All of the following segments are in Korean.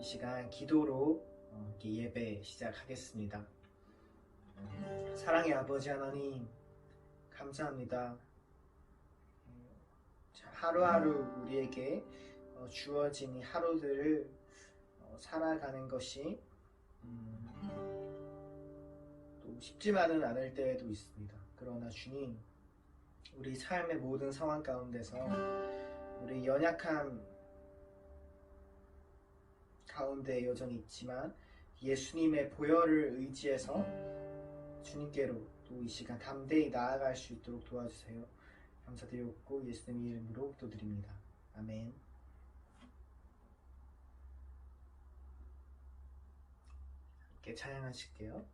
이 시간 기도로 예배 시작하겠습니다. 사랑의 아버지 하나님, 감사합니다. 하루하루 우리에게 주어진 이 하루들을 살아가는 것이 또 쉽지만은 않을 때도 있습니다. 그러나 주님, 우리 삶의 모든 상황 가운데서 우리 연약함 가운데 여전히 있지만 예수님의 보혈을 의지해서 주님께로 또 이 시간 담대히 나아갈 수 있도록 도와주세요. 감사드리고 예수님 이름으로 기도드립니다. 아멘. 함께 찬양하실게요.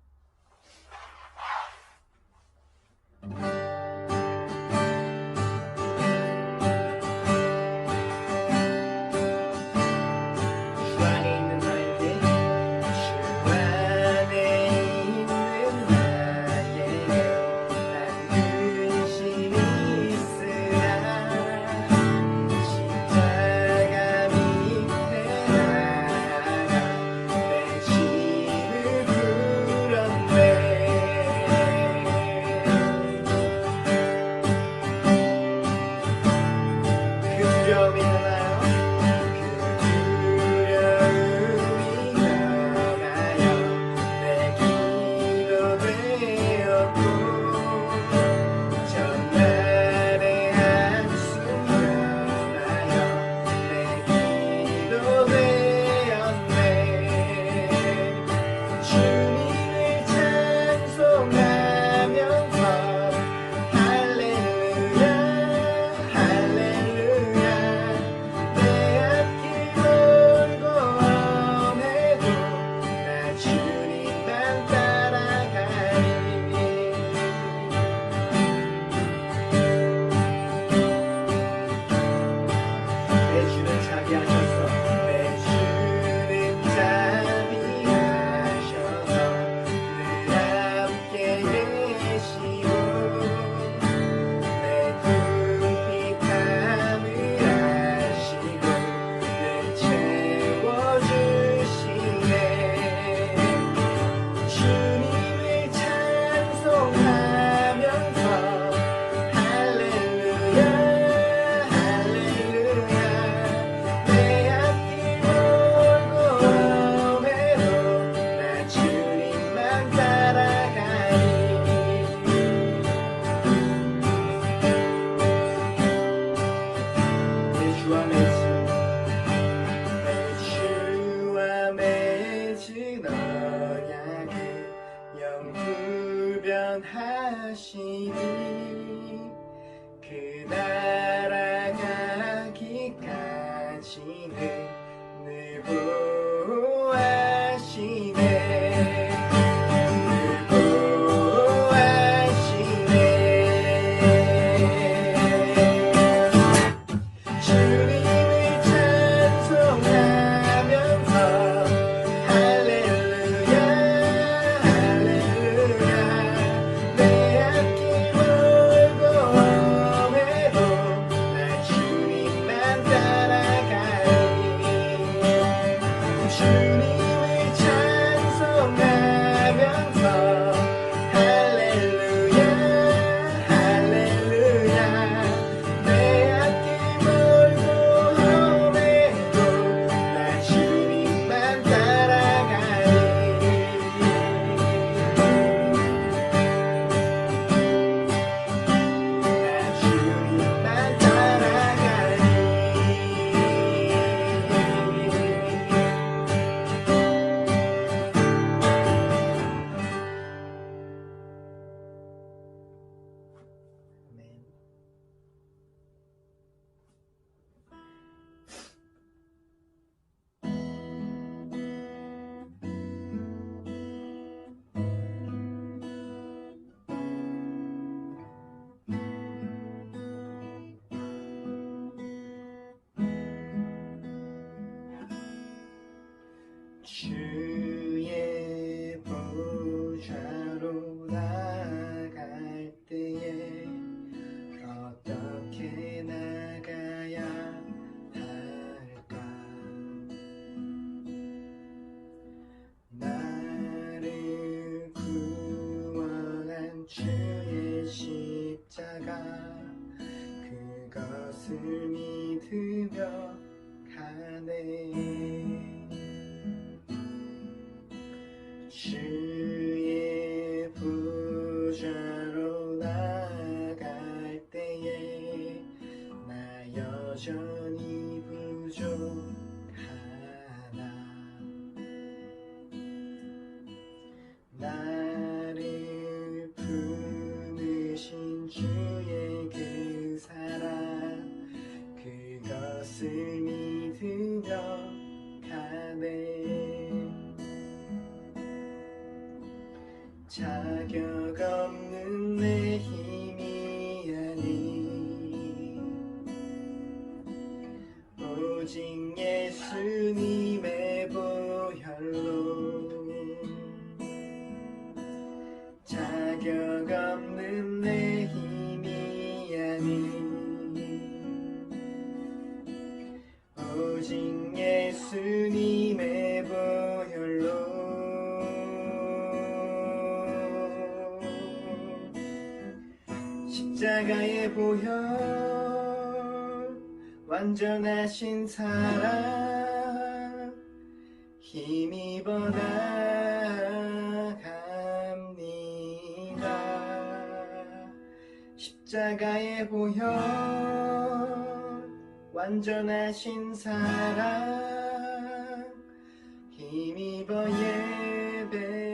주의 보좌로 나갈 때에 어떻게 나가야 할까? 예수님의 보혈로 십자가의 보혈 완전하신 사랑 힘입어 나갑니다. 십자가의 보혈 완전하신 사랑 힘입어 예배합니다.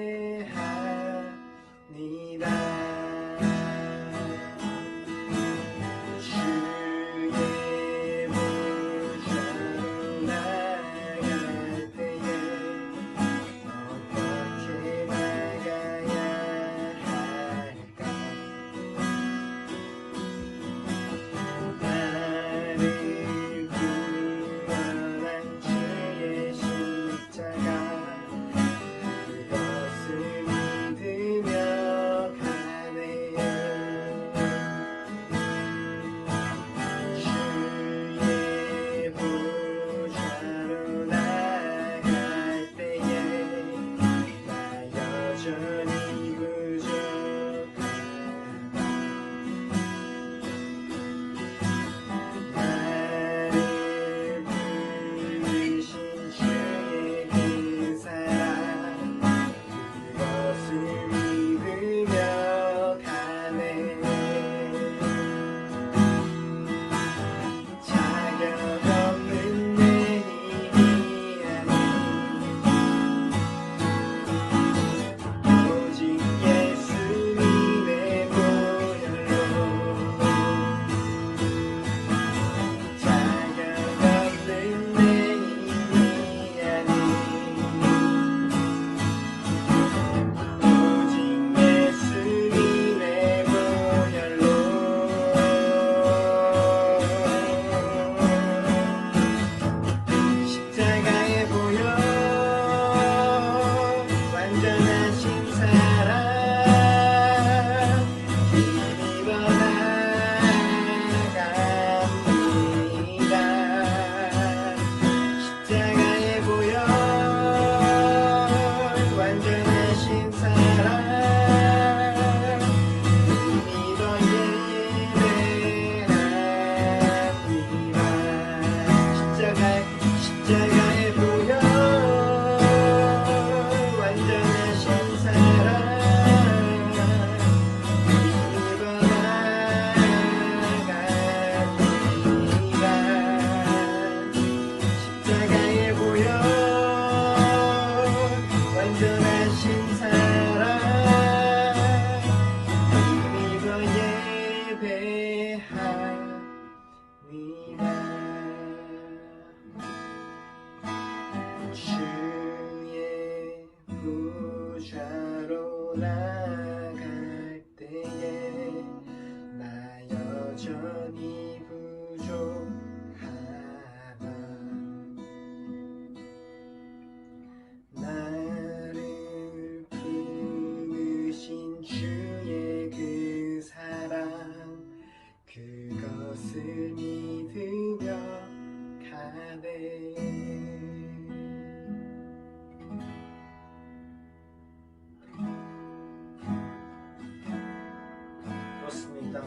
그렇습니다.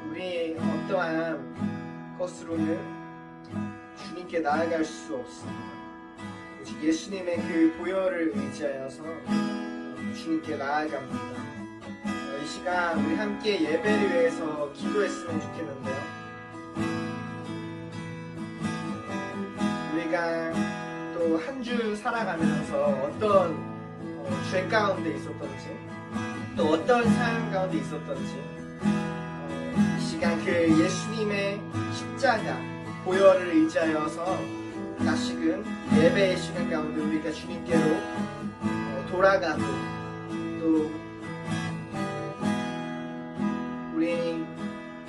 우리 어떠한 것으로는 주님께 나아갈 수 없습니다. 오직 예수님의 그 보혈을 의지하여서 주님께 나아갑니다. 이 시간 우리 함께 예배를 위해서 기도했으면 좋겠는데요. 우리가 또 한 주 살아가면서 어떤 죄 가운데 있었던지 또 어떤 삶 가운데 있었던지 이 시간 그 예수님의 십자가 보혈을 의지하여서 다시금 예배의 시간 가운데 우리가 주님께로 돌아가고 또 우리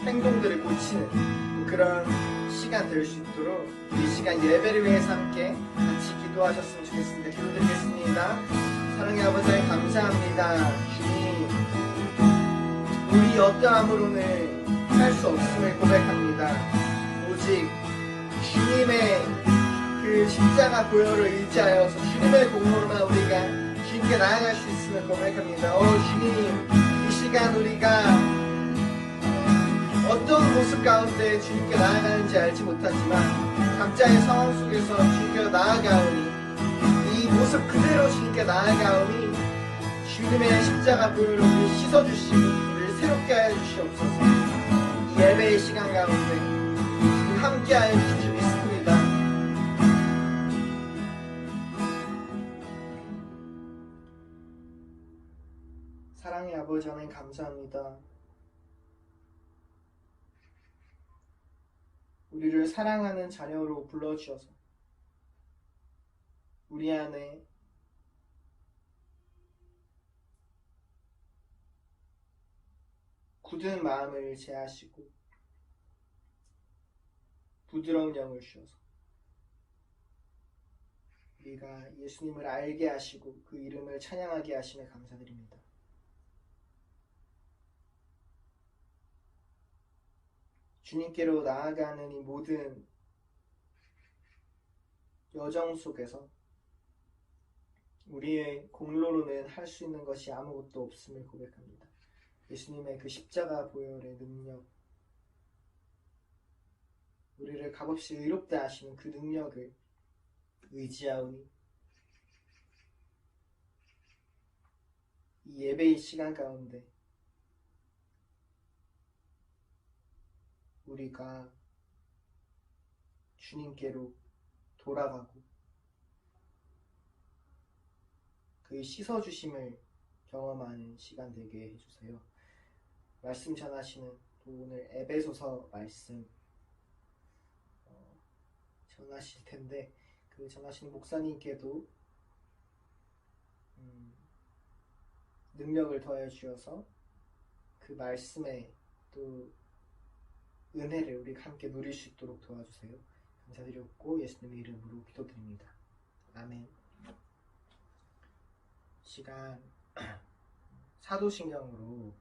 행동들을 고치는 그런 시간 될 수 있도록 이 시간 예배를 위해서 함께 같이 기도하셨으면 좋겠습니다. 기도드리겠습니다. 사랑의 아버지 감사합니다. 주님, 우리 어떠함으로는 살 수 없음을 고백합니다. 오직 주님의 그 그 십자가 보혈을 의지하여서 주님의 공로로만 우리가 주님께 나아갈 수 있음을 고백합니다. 주님, 이 시간 우리가 어떤 모습 가운데 주님께 나아가는지 알지 못하지만 각자의 상황 속에서 주님께 나아가오니 이 모습 그대로 주님께 나아가오니 주님의 십자가 보혈로 우리를 씻어주시고 우리를 새롭게 하여 주시옵소서. 이 예배의 시간 가운데 함께하여 주실 줄 믿습니다. 사랑의 아버지 하나님 감사합니다. 우리를 사랑하는 자녀로 불러주셔서 우리 안에 굳은 마음을 제하시고 부드러운 영을 주셔서 우리가 예수님을 알게 하시고 그 이름을 찬양하게 하심에 감사드립니다. 주님께로 나아가는 이 모든 여정 속에서 우리의 공로로는 할 수 있는 것이 아무것도 없음을 고백합니다. 예수님의 그 십자가 보혈의 능력, 우리를 값없이 의롭다 하시는 그 능력을 의지하오니 이 예배의 시간 가운데 우리가 주님께로 돌아가고 그 씻어주심을 경험하는 시간 되게 해주세요. 말씀 전하시는 또 오늘 에베소서 말씀 전하실 텐데 그 전하시는 목사님께도 능력을 더해 주셔서 그 말씀에 또 은혜를 우리가 함께 누릴 수 있도록 도와주세요. 감사드렸고 예수님의 이름으로 기도드립니다. 아멘. 시간 사도신경으로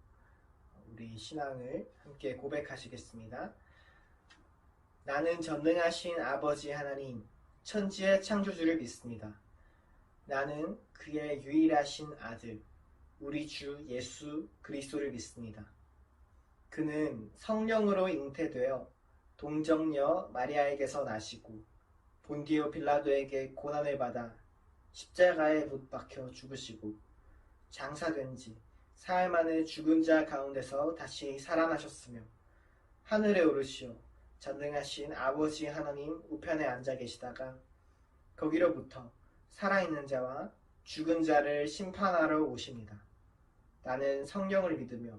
우리 신앙을 함께 고백하시겠습니다. 나는 전능하신 아버지 하나님, 천지의 창조주를 믿습니다. 나는 그의 유일하신 아들, 우리 주 예수 그리스도를 믿습니다. 그는 성령으로 잉태되어 동정녀 마리아에게서 나시고 본디오 빌라도에게 고난을 받아 십자가에 못 박혀 죽으시고 장사된 지 사흘 만에 죽은 자 가운데서 다시 살아나셨으며 하늘에 오르시어 전능하신 아버지 하나님 우편에 앉아 계시다가 거기로부터 살아있는 자와 죽은 자를 심판하러 오십니다. 나는 성령을 믿으며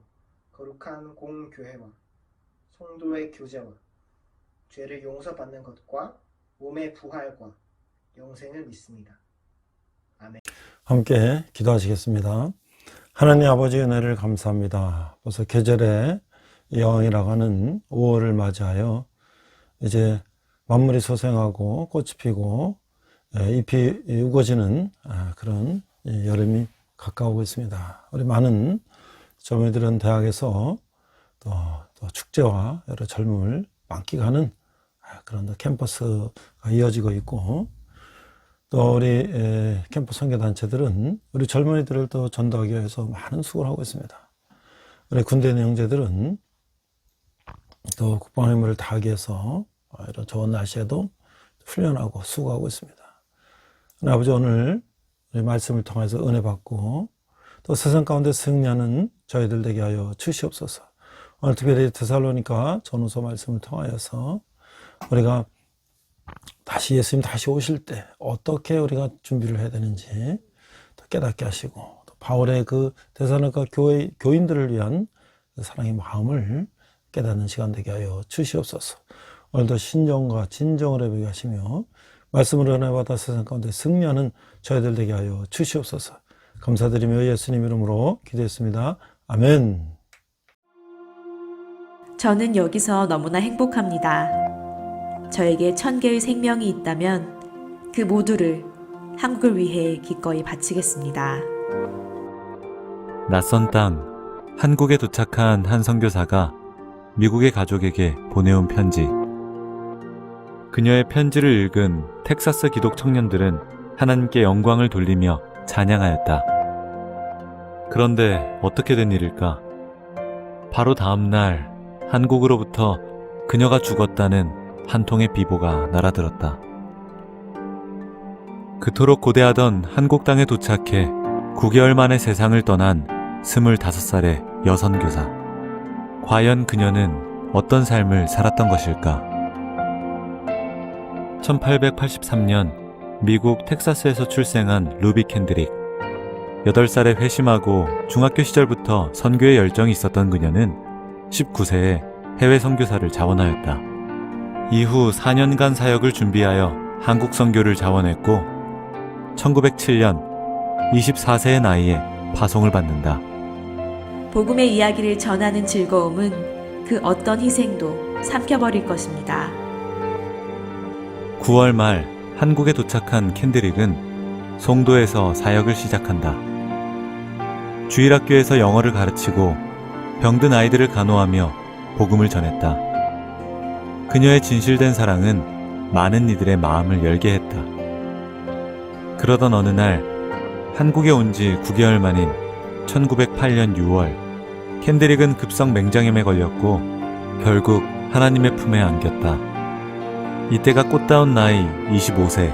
거룩한 공교회와 성도의 교제와 죄를 용서받는 것과 몸의 부활과 영생을 믿습니다. 아멘. 함께 기도하시겠습니다. 하나님 아버지 은혜를 감사합니다. 벌써 계절의 여왕이라고 하는 5월을 맞이하여 이제 만물이 소생하고 꽃이 피고 잎이 우거지는 그런 여름이 가까우고 있습니다. 우리 많은 젊은이들은 대학에서 또 축제와 여러 젊음을 만끽하는 그런 캠퍼스가 이어지고 있고, 또 우리 캠퍼스 선교단체들은 우리 젊은이들을 또 전도하기 위해서 많은 수고를 하고 있습니다. 우리 군대 형제들은 또 국방 의무를 다하기 위해서 이런 좋은 날씨에도 훈련하고 수고하고 있습니다. 아버지, 오늘 우리 말씀을 통해서 은혜 받고 또 세상 가운데 승리하는 저희들 되게 하여 주시옵소서. 오늘 특별히 데살로니가 전후서 말씀을 통하여서 우리가 다시 예수님 다시 오실 때 어떻게 우리가 준비를 해야 되는지 더 깨닫게 하시고, 또 바울의 그 데살로니가 교인들을 위한 사랑의 마음을 깨닫는 시간 되게 하여 주시옵소서. 오늘도 신정과 진정을 회복하게 하시며 말씀을 은혜 받아 세상 가운데 승리하는 저희들 되게 하여 주시옵소서. 감사드리며 예수님 이름으로 기도했습니다. 아멘. 저는 여기서 너무나 행복합니다. 저에게 1000개의 생명이 있다면 그 모두를 한국을 위해 기꺼이 바치겠습니다. 낯선 땅, 한국에 도착한 한 선교사가 미국의 가족에게 보내온 편지. 그녀의 편지를 읽은 텍사스 기독 청년들은 하나님께 영광을 돌리며 찬양하였다. 그런데 어떻게 된 일일까? 바로 다음 날 한국으로부터 그녀가 죽었다는 한 통의 비보가 날아들었다. 그토록 고대하던 한국 땅에 도착해 9개월 만에 세상을 떠난 25살의 여선교사. 과연 그녀는 어떤 삶을 살았던 것일까? 1883년 미국 텍사스에서 출생한 루비 캔드릭. 8살에 회심하고 중학교 시절부터 선교에 열정이 있었던 그녀는 19세에 해외 선교사를 자원하였다. 이후 4년간 사역을 준비하여 한국 선교를 자원했고 1907년 24세의 나이에 파송을 받는다. 복음의 이야기를 전하는 즐거움은 그 어떤 희생도 삼켜버릴 것입니다. 9월 말 한국에 도착한 캔드릭은 송도에서 사역을 시작한다. 주일학교에서 영어를 가르치고 병든 아이들을 간호하며 복음을 전했다. 그녀의 진실된 사랑은 많은 이들의 마음을 열게 했다. 그러던 어느 날 한국에 온 지 9개월 만인 1908년 6월 캔드릭은 급성 맹장염에 걸렸고 결국 하나님의 품에 안겼다. 이때가 꽃다운 나이 25세.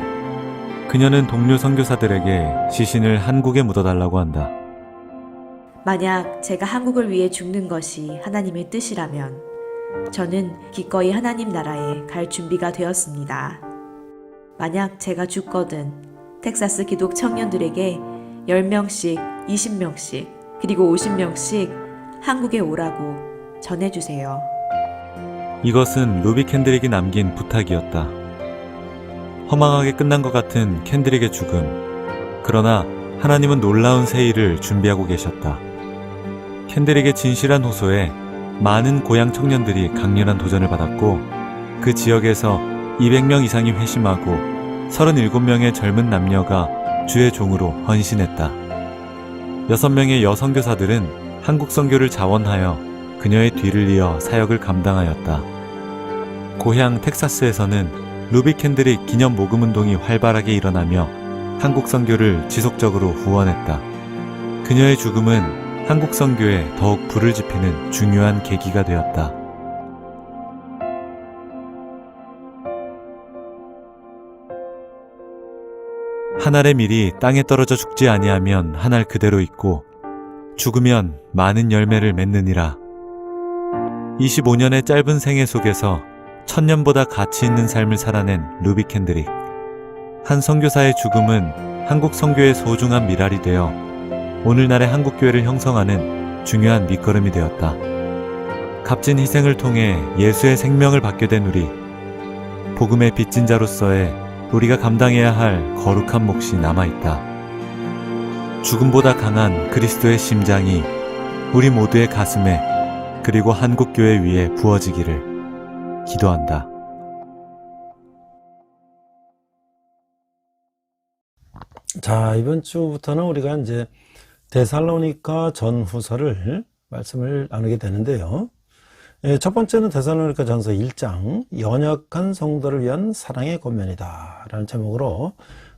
그녀는 동료 선교사들에게 시신을 한국에 묻어달라고 한다. 만약 제가 한국을 위해 죽는 것이 하나님의 뜻이라면 저는 기꺼이 하나님 나라에 갈 준비가 되었습니다. 만약 제가 죽거든 텍사스 기독 청년들에게 10명씩, 20명씩, 그리고 50명씩 한국에 오라고 전해주세요. 이것은 루비 캔드릭이 남긴 부탁이었다. 허망하게 끝난 것 같은 캔드릭의 죽음. 그러나 하나님은 놀라운 새 일을 준비하고 계셨다. 캔드릭의 진실한 호소에 많은 고향 청년들이 강렬한 도전을 받았고 그 지역에서 200명 이상이 회심하고 37명의 젊은 남녀가 주의 종으로 헌신했다. 6명의 여선교사들은 한국 선교를 자원하여 그녀의 뒤를 이어 사역을 감당하였다. 고향 텍사스에서는 루비 캔드릭 기념 모금 운동이 활발하게 일어나며 한국 선교를 지속적으로 후원했다. 그녀의 죽음은 한국 선교에 더욱 불을 지피는 중요한 계기가 되었다. 한 알의 밀이 땅에 떨어져 죽지 아니하면 한 알 그대로 있고 죽으면 많은 열매를 맺느니라. 25년의 짧은 생애 속에서 1000년보다 가치 있는 삶을 살아낸 루비 캔드릭. 한 선교사의 죽음은 한국 선교의 소중한 미랄이 되어 오늘날의 한국교회를 형성하는 중요한 밑거름이 되었다. 값진 희생을 통해 예수의 생명을 받게 된 우리. 복음의 빚진 자로서의 우리가 감당해야 할 거룩한 몫이 남아있다. 죽음보다 강한 그리스도의 심장이 우리 모두의 가슴에 그리고 한국교회 위에 부어지기를 기도한다. 자, 이번 주부터는 우리가 이제 데살로니가 전후서를 말씀을 나누게 되는데요. 첫 번째는 데살로니가 전서 1장 연약한 성도를 위한 사랑의 권면이다 라는 제목으로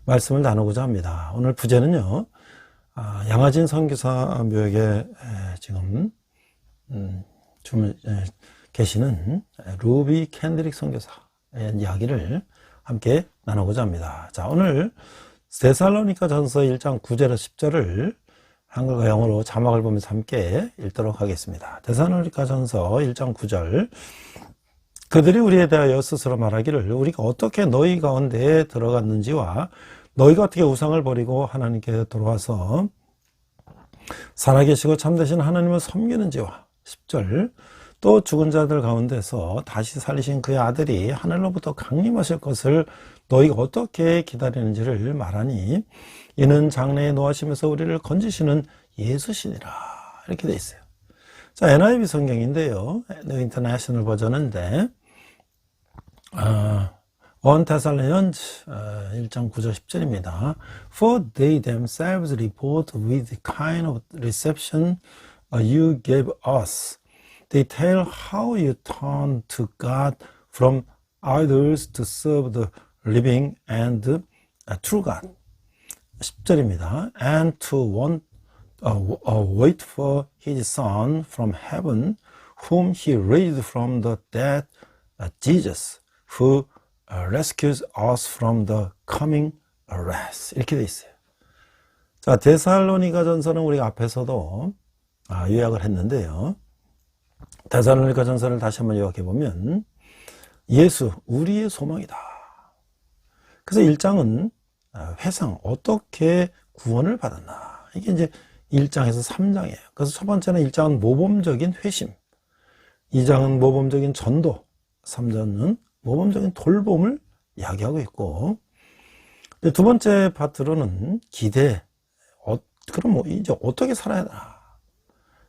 말씀을 나누고자 합니다. 오늘 부제는요, 양화진 선교사 묘역에 지금 계시는 루비 캔드릭 선교사의 이야기를 함께 나누고자 합니다. 자, 오늘 데살로니가 전서 1장 9절에서 10절을 한글과 영어로 자막을 보면서 함께 읽도록 하겠습니다. 데살로니가 전서 1장 9절. 그들이 우리에 대하여 스스로 말하기를 우리가 어떻게 너희 가운데에 들어갔는지와 너희가 어떻게 우상을 버리고 하나님께 돌아와서 살아계시고 참되신 하나님을 섬기는지와 10절. 또 죽은 자들 가운데서 다시 살리신 그의 아들이 하늘로부터 강림하실 것을 너희가 어떻게 기다리는지를 말하니 이는 장래에 노하시면서 우리를 건지시는 예수시니라. 이렇게 되어 있어요. 자, NIV 성경인데요. New International 버전인데 1 Thessalonians 1장 9절 10절입니다. For they themselves report with the kind of reception you gave us. They tell how you turned to God from idols to serve the living and true God. 10절입니다. And to wait for his son from heaven, whom he raised from the dead, Jesus, who rescues us from the coming wrath. 이렇게 돼 있어요. 자, 데살로니가 전서는 우리가 앞에서도 요약을 했는데요. 데살로니가 전서를 다시 한번 요약해 보면 예수, 우리의 소망이다. 그래서 1장은 회상, 어떻게 구원을 받았나. 이게 이제 1장에서 3장이에요. 그래서 첫 번째는 1장은 모범적인 회심, 2장은 모범적인 전도, 3장은 모범적인 돌봄을 이야기하고 있고, 두 번째 파트로는 기대, 그럼 이제 어떻게 살아야 되나.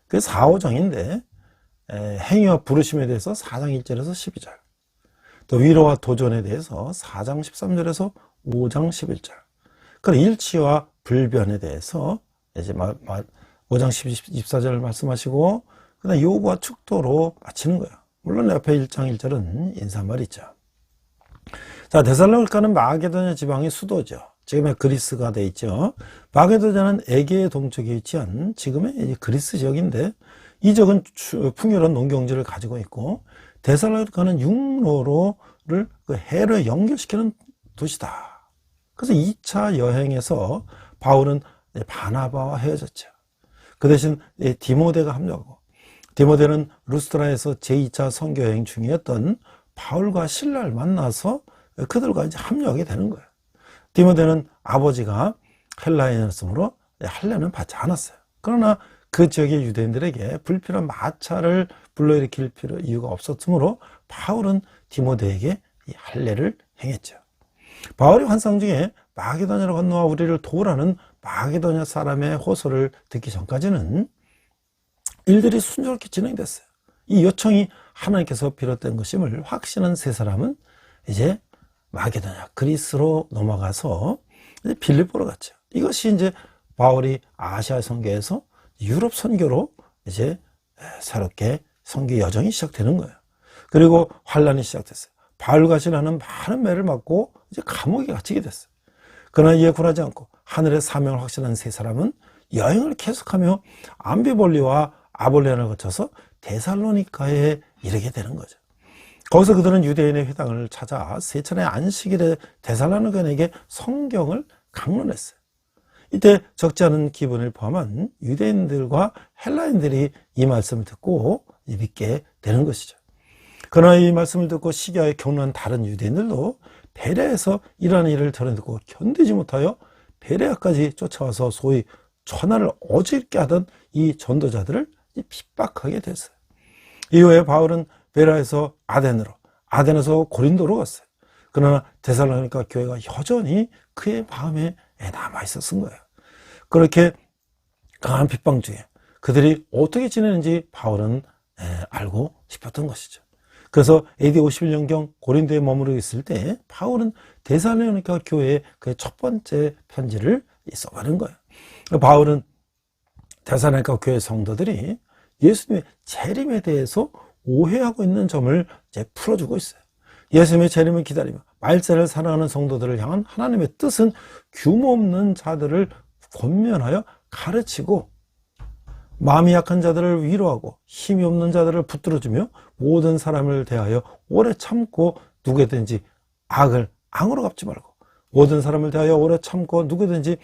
그게 4, 5장인데, 행위와 부르심에 대해서 4장 1절에서 12절, 또 위로와 도전에 대해서 4장 13절에서 5장 11절, 그리고 일치와 불변에 대해서 이제 5장 14절 말씀하시고, 그 다음 요구와 축도로 마치는 거예요. 물론 옆에 1장 1절은 인사말이 있죠. 자, 데살로니가는 마게도냐 지방의 수도죠. 지금의 그리스가 돼 있죠. 마게도냐는 에게의 동쪽에 위치한 지금의 그리스 지역인데, 이 지역은 풍요로운 농경지를 가지고 있고, 데살로니가는 육로를 그 해로 연결시키는 도시다. 그래서 2차 여행에서 바울은 바나바와 헤어졌죠. 그 대신 디모데가 합류하고, 디모데는 루스트라에서 제2차 선교 여행 중이었던 바울과 실라를 만나서 그들과 이제 합류하게 되는 거예요. 디모데는 아버지가 헬라인이었으므로 할례는 받지 않았어요. 그러나 그 지역의 유대인들에게 불필요한 마찰을 불러일으킬 이유가 없었으므로 바울은 디모데에게 이 할례를 행했죠. 바울이 환상 중에 마게도냐로 건너와 우리를 도우라는 마게도냐 사람의 호소를 듣기 전까지는 일들이 순조롭게 진행됐어요. 이 요청이 하나님께서 비롯된 것임을 확신한 세 사람은 이제 마게도냐, 그리스로 넘어가서 이제 빌립보로 갔죠. 이것이 이제 바울이 아시아 선교에서 유럽 선교로 이제 새롭게 선교 여정이 시작되는 거예요. 그리고 환란이 시작됐어요. 바울과 실라는 많은 매를 맞고 이제 감옥에 갇히게 됐어요. 그러나 이에 굴하지 않고 하늘의 사명을 확신한 세 사람은 여행을 계속하며 암비볼리와 아볼레아를 거쳐서 데살로니가에 이르게 되는 거죠. 거기서 그들은 유대인의 회당을 찾아 세 차례 안식일에 데살로니가인에게 성경을 강론했어요. 이때 적지 않은 기분을 포함한 유대인들과 헬라인들이 이 말씀을 듣고 믿게 되는 것이죠. 그러나 이 말씀을 듣고 시기하에 경로한 다른 유대인들도 베레아에서 이러한 일을 들어듣고 견디지 못하여 베레아까지 쫓아와서 소위 천하를 어지럽게 하던 이 전도자들을 핍박하게 됐어요. 이후에 바울은 베레아에서 아덴에서 고린도로 갔어요. 그러나 데살로니가 교회가 여전히 그의 마음에 남아 있었던 거예요. 그렇게 강한 핍박 중에 그들이 어떻게 지내는지 바울은 알고 싶었던 것이죠. 그래서 AD 51년경 고린도에 머무르고 있을 때 바울은 데살로니가 교회에 그의 첫 번째 편지를 써가는 거예요. 바울은 데살로니가 교회 성도들이 예수님의 재림에 대해서 오해하고 있는 점을 이제 풀어주고 있어요. 예수님의 재림을 기다리며 말세를 사랑하는 성도들을 향한 하나님의 뜻은 규모 없는 자들을 권면하여 가르치고, 마음이 약한 자들을 위로하고 힘이 없는 자들을 붙들어주며 모든 사람을 대하여 오래 참고 누구든지 악을 악으로 갚지 말고 모든 사람을 대하여 오래 참고 누구든지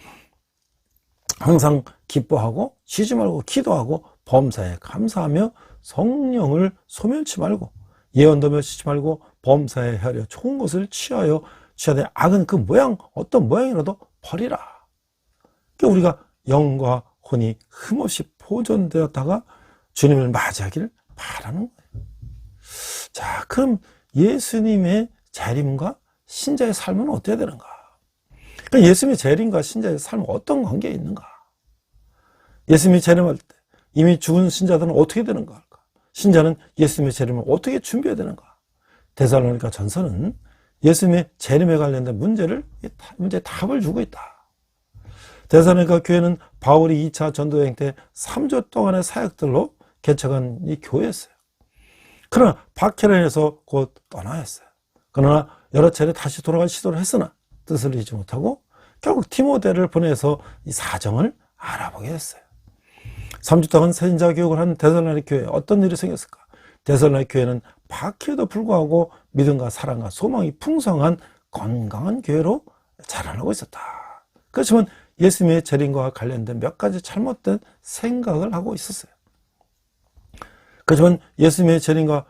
항상 기뻐하고 쉬지 말고 기도하고 범사에 감사하며 성령을 소멸치 말고 예언도 멸치지 말고 범사에 하려 좋은 것을 취하되 악은 그 모양 어떤 모양이라도 버리라. 그러니까 우리가 영과 혼이 흠없이 보존되었다가 주님을 맞이하기를 바라는 거예요. 자, 그럼 예수님의 재림과 신자의 삶은 어떻게 되는가? 그러니까 예수님의 재림과 신자의 삶은 어떤 관계에 있는가? 예수님이 재림할 때 이미 죽은 신자들은 어떻게 되는가? 신자는 예수님의 재림을 어떻게 준비해야 되는가? 데살로니가 전서는 예수님의 재림에 관련된 문제의 답을 주고 있다. 데살로니가 교회는 바울이 2차 전도여행 때 3주 동안의 사역들로 개척한 이 교회였어요. 그러나 박해를 해서 곧 떠나야 했어요. 그러나 여러 차례 다시 돌아갈 시도를 했으나 뜻을 이루지 못하고 결국 디모데를 보내서 이 사정을 알아보게 됐어요. 3주 동안 선지자 교육을 한 데살로니가 교회에 어떤 일이 생겼을까? 데살로니가 교회는 박해에도 불구하고 믿음과 사랑과 소망이 풍성한 건강한 교회로 자라나고 있었다. 그렇지만 예수님의 재림과 관련된 몇 가지 잘못된 생각을 하고 있었어요. 그렇지만 예수님의 재림과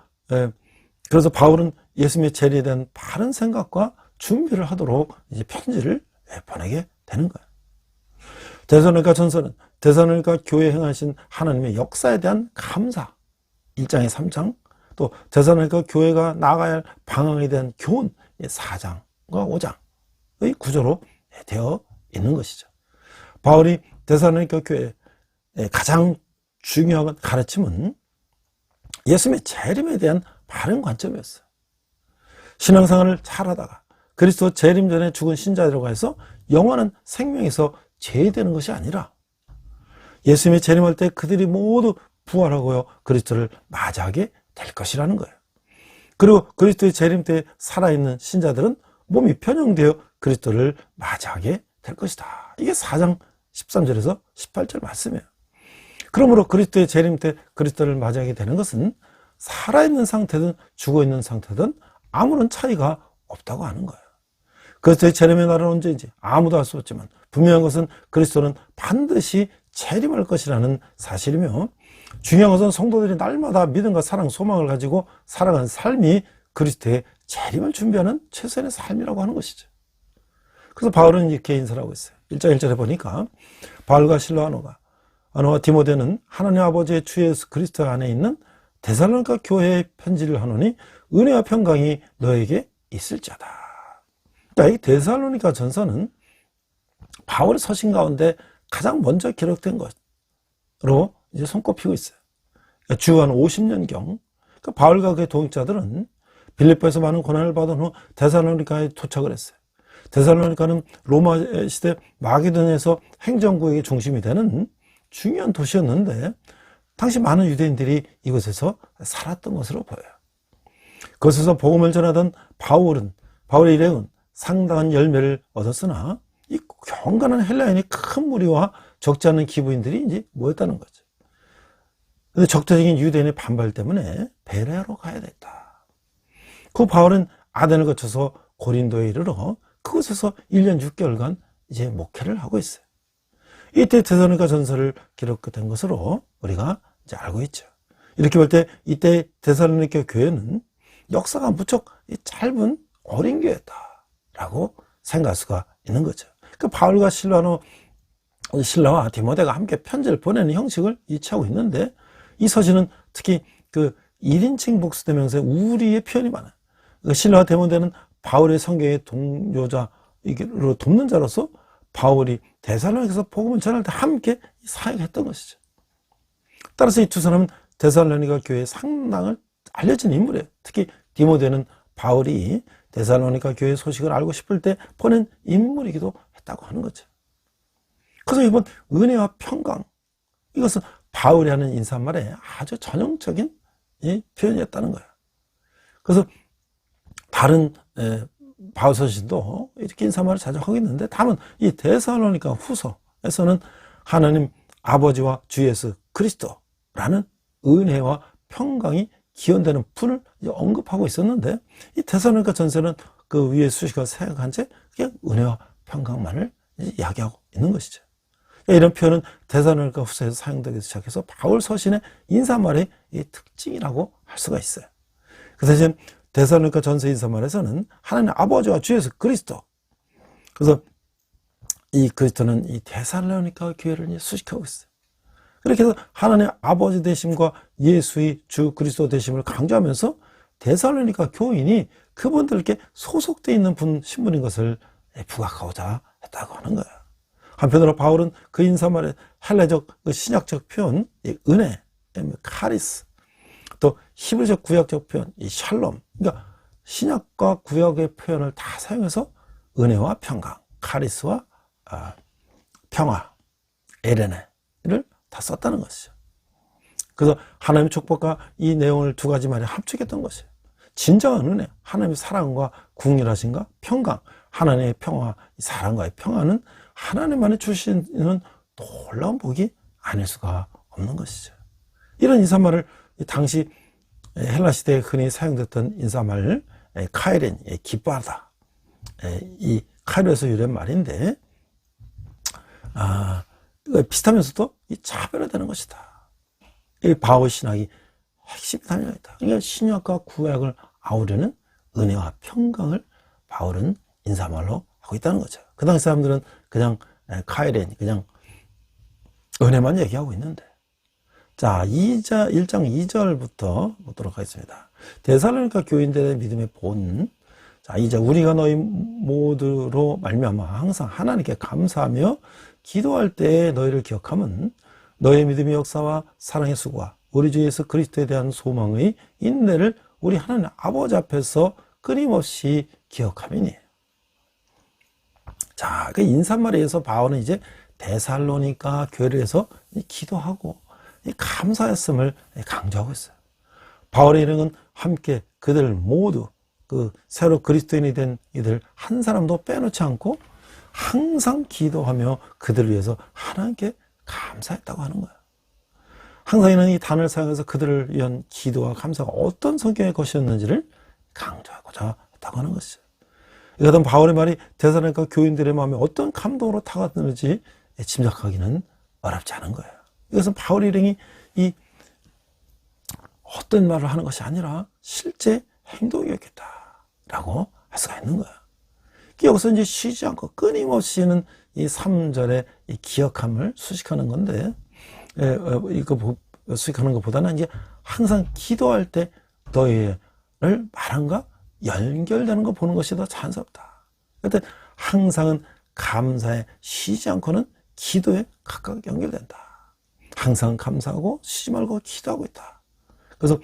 그래서 바울은 예수님의 재림에 대한 바른 생각과 준비를 하도록 이제 편지를 보내게 되는 거예요. 데살로니가 전서는 데살로니가 교회에 행하신 하나님의 역사에 대한 감사 1장에 3장, 또 데살로니가 교회가 나아가야 할 방향에 대한 교훈 4장과 5장의 구조로 되어 있는 것이죠. 바울이 데살로니가 교회의 가장 중요한 가르침은 예수님의 재림에 대한 바른 관점이었어요. 신앙생활을 잘하다가 그리스도 재림 전에 죽은 신자들과 해서 영원한 생명에서 제외되는 것이 아니라 예수님이 재림할 때 그들이 모두 부활하고요 그리스도를 맞이하게 될 것이라는 거예요. 그리고 그리스도의 재림 때 살아있는 신자들은 몸이 변형되어 그리스도를 맞이하게 될 것이다. 이게 4장 13절에서 18절 말씀이에요. 그러므로 그리스도의 재림 때 그리스도를 맞이하게 되는 것은 살아있는 상태든 죽어있는 상태든 아무런 차이가 없다고 하는 거예요. 그리스도의 재림의 날은 언제인지 아무도 알 수 없지만 분명한 것은 그리스도는 반드시 재림할 것이라는 사실이며, 중요한 것은 성도들이 날마다 믿음과 사랑, 소망을 가지고 살아가는 삶이 그리스도의 재림을 준비하는 최선의 삶이라고 하는 것이죠. 그래서 바울은 이렇게 인사를 하고 있어요. 1장 1절에 보니까 바울과 실로아노가 아노와 디모데는 하나님 아버지의 주 예수 그리스도 안에 있는 데살로니가 교회에 편지를 하노니 은혜와 평강이 너에게 있을지어다. 그러니까 이 데살로니가 전서는 바울의 서신 가운데 가장 먼저 기록된 것으로 이제 손꼽히고 있어요. 그러니까 주한 50년경 그러니까 바울과 그의 동역자들은 빌립보에서 많은 고난을 받은 후 데살로니가에 도착을 했어요. 데살로니가는 로마 시대 마게도니아에서 행정구역의 중심이 되는 중요한 도시였는데 당시 많은 유대인들이 이곳에서 살았던 것으로 보여요. 그곳에서 복음을 전하던 바울의 일행은 상당한 열매를 얻었으나 이 경건한 헬라인이 큰 무리와 적지 않은 기부인들이 이제 모였다는 거죠. 그런데 적대적인 유대인의 반발 때문에 베레아로 가야 됐다. 그 바울은 아덴을 거쳐서 고린도에 이르러 그곳에서 1년 6개월간 이제 목회를 하고 있어요. 이때 데살로니가 전서를 기록된 것으로 우리가 이제 알고 있죠. 이렇게 볼 때 이때 데살로니가 교회는 역사가 무척 짧은 어린 교회였다라고 생각할 수가 있는 거죠. 그 바울과 실라와 디모데가 함께 편지를 보내는 형식을 취하고 있는데 이 서신은 특히 그 1인칭 복수대명사에 우리의 표현이 많아요. 실라와 디모데는 바울의 성경의 동료자로 돕는 자로서 바울이 데살로니가에서 복음을 전할 때 함께 사역했던 것이죠. 따라서 이 두 사람은 데살로니가 교회의 상당히 알려진 인물이에요. 특히 디모데는 바울이 데살로니가 교회의 소식을 알고 싶을 때 보낸 인물이기도 했다고 하는 거죠. 그래서 이번 은혜와 평강, 이것은 바울이 하는 인사말에 아주 전형적인 표현이었다는 거예요. 그래서 다른 바울 서신도 이렇게 인사말을 자주 하고 있는데, 다만 이 데살로니가 후서에서는 하나님 아버지와 주 예수 그리스도라는 은혜와 평강이 기원되는 분을 언급하고 있었는데, 이 데살로니가 전서는 그 위에 수식어가 생각한 채 그냥 은혜와 평강만을 이야기하고 있는 것이죠. 이런 표현은 데살로니가 후서에서 사용되기 시작해서 바울 서신의 인사말의 특징이라고 할 수가 있어요. 그래서 지금 데살로니가 전서 인사말에서는 하나님 아버지와 주 예수 그리스도, 그래서 이 그리스도는 이 데살로니가 교회를 수식하고 있어요. 그렇게 해서 하나님 아버지 되심과 예수의 주 그리스도 되심을 강조하면서 데살로니가 교인이 그분들께 소속되어 있는 신분인 것을 부각하고자 했다고 하는 거예요. 한편으로 바울은 그 인사말의 헬라적 신약적 표현, 은혜, 카리스, 또 히브리적 구약적 표현, 이 샬롬, 그러니까 신약과 구약의 표현을 다 사용해서 은혜와 평강, 카리스와 평화, 에레네를 다 썼다는 것이죠. 그래서 하나님의 축복과 이 내용을 두 가지 말에 합축했던 것이에요. 진정한 은혜, 하나님의 사랑과 궁일하심과 평강, 하나님의 평화, 사랑과의 평화는 하나님만이 주시는 놀라운 복이 아닐 수가 없는 것이죠. 이런 인사말을 당시 헬라 시대에 흔히 사용됐던 인사말 카이렌, 기뻐하다, 이 카이로에서 유래한 말인데 비슷하면서도 이 차별화되는 것이다. 이 바울 신학이 핵심이 달려 있다. 그러니까 신약과 구약을 아우르는 은혜와 평강을 바울은 인사말로 하고 있다는 거죠. 그 당시 사람들은 그냥 카이렌, 그냥 은혜만 얘기하고 있는데, 자, 1장 2절부터 보도록 하겠습니다. 데살로니가 교인들의 믿음의 본. 자, 이제 우리가 너희 모두로 말미암아 항상 하나님께 감사하며 기도할 때 너희를 기억하면 너희의 믿음의 역사와 사랑의 수고와 우리 주 예수 그리스도에 대한 소망의 인내를 우리 하나님 아버지 앞에서 끊임없이 기억하미니. 자, 그 인사말에 의해서 바울은 이제 데살로니가 교회를 해서 기도하고 감사했음을 강조하고 있어요. 바울의 일행은 함께 그들 모두 그 새로 그리스도인이 된 이들 한 사람도 빼놓지 않고 항상 기도하며 그들을 위해서 하나님께 감사했다고 하는 거예요. 항상 이는 이 단어를 사용해서 그들을 위한 기도와 감사가 어떤 성격의 것이었는지를 강조하고자 했다고 하는 것이죠. 이것은 바울의 말이 데살로니가 교인들의 마음에 어떤 감동으로 타갔는지 짐작하기는 어렵지 않은 거예요. 이것은 바울 일행이 이 어떤 말을 하는 것이 아니라 실제 행동이었겠다라고 할 수가 있는 거예요. 여기서 이제 쉬지 않고 끊임없이는 이 3절의 이 기억함을 수식하는 건데, 이거 수식하는 것보다는 이제 항상 기도할 때 너희를 말한가 연결되는 거 보는 것이 더 자연스럽다. 그런데 항상은 감사에 쉬지 않고는 기도에 각각 연결된다. 항상 감사하고 쉬지 말고 기도하고 있다. 그래서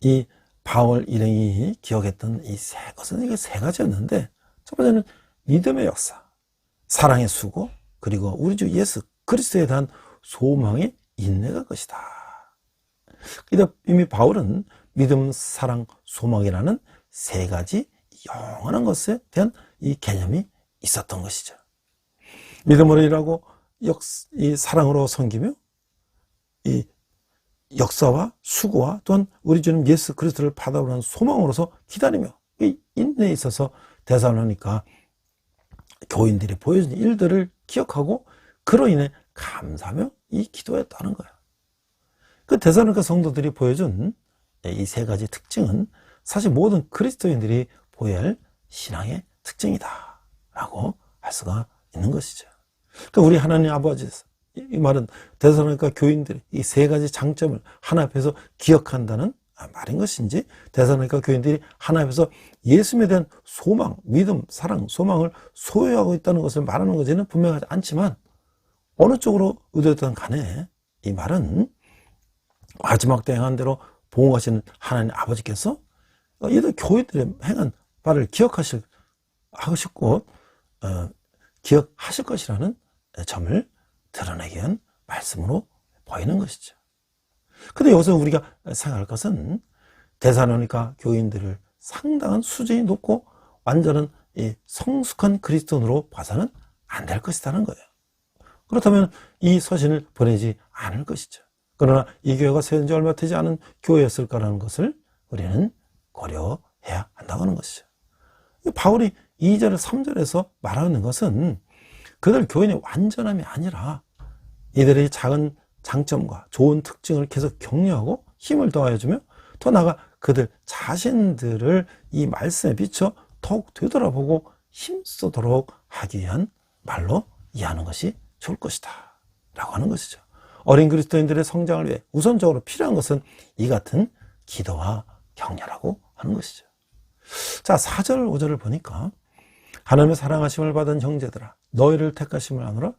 이 바울 일행이 기억했던 이 세 것은 이게 세 가지였는데, 첫 번째는 믿음의 역사, 사랑의 수고, 그리고 우리 주 예수 그리스도에 대한 소망의 인내가 것이다. 이미 바울은 믿음, 사랑, 소망이라는 세 가지 영원한 것에 대한 이 개념이 있었던 것이죠. 믿음으로 일하고 이 사랑으로 섬기며 이 역사와 수고와 또한 우리 주님 예수 그리스도를 받아오는 소망으로서 기다리며 이 인내에 있어서 데살로니가 교인들이 보여준 일들을 기억하고 그로 인해 감사하며 이 기도했다는 거예요. 그 데살로니가 성도들이 보여준 이 세 가지 특징은 사실 모든 그리스도인들이 보여야 할 신앙의 특징이다 라고 할 수가 있는 것이죠. 그러니까 우리 하나님 아버지, 이 말은 데살로니가 교인들이 이 세 가지 장점을 하나 앞에서 기억한다는 말인 것인지, 데살로니가 교인들이 하나 앞에서 예수님에 대한 소망, 믿음, 사랑, 소망을 소유하고 있다는 것을 말하는 것에는 분명하지 않지만, 어느 쪽으로 의도했던 간에 이 말은 마지막 때 행한 대로 보응하시는 하나님 아버지께서 이들 교인들의 행한 바를 기억하실 것이라는 점을 드러내기 위한 말씀으로 보이는 것이죠. 근데 여기서 우리가 생각할 것은 데살로니가 교인들을 상당한 수준이 높고 완전한 성숙한 그리스도인으로 봐서는 안 될 것이라는 거예요. 그렇다면 이 서신을 보내지 않을 것이죠. 그러나 이 교회가 세운 지 얼마 되지 않은 교회였을까라는 것을 우리는 고려해야 한다고 하는 것이죠. 바울이 2절, 3절에서 말하는 것은 그들 교인의 완전함이 아니라 이들의 작은 장점과 좋은 특징을 계속 격려하고 힘을 더하여주며 더 나아가 그들 자신들을 이 말씀에 비춰 더욱 되돌아보고 힘쓰도록 하기 위한 말로 이해하는 것이 좋을 것이다 라고 하는 것이죠. 어린 그리스도인들의 성장을 위해 우선적으로 필요한 것은 이 같은 기도와 격려라고 하는 것이죠. 자, 4절, 5절을 보니까 하나님의 사랑하심을 받은 형제들아 너희를 택하심을 아노라.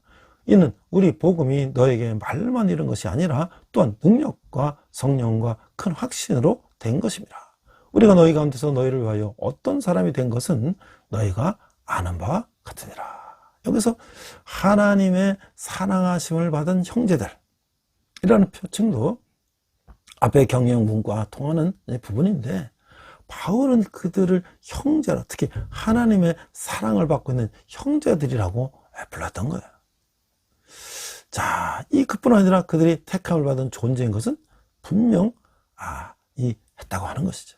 이는 우리 복음이 너에게 말만 이른 것이 아니라 또한 능력과 성령과 큰 확신으로 된 것입니다. 우리가 너희 가운데서 너희를 위하여 어떤 사람이 된 것은 너희가 아는 바와 같으니라. 여기서 하나님의 사랑하심을 받은 형제들 이라는 표칭도 앞에 경영문과 통하는 부분인데, 바울은 그들을 형제라, 특히 하나님의 사랑을 받고 있는 형제들이라고 불렀던 거예요. 자, 그뿐 아니라 그들이 택함을 받은 존재인 것은 분명 했다고 하는 것이죠.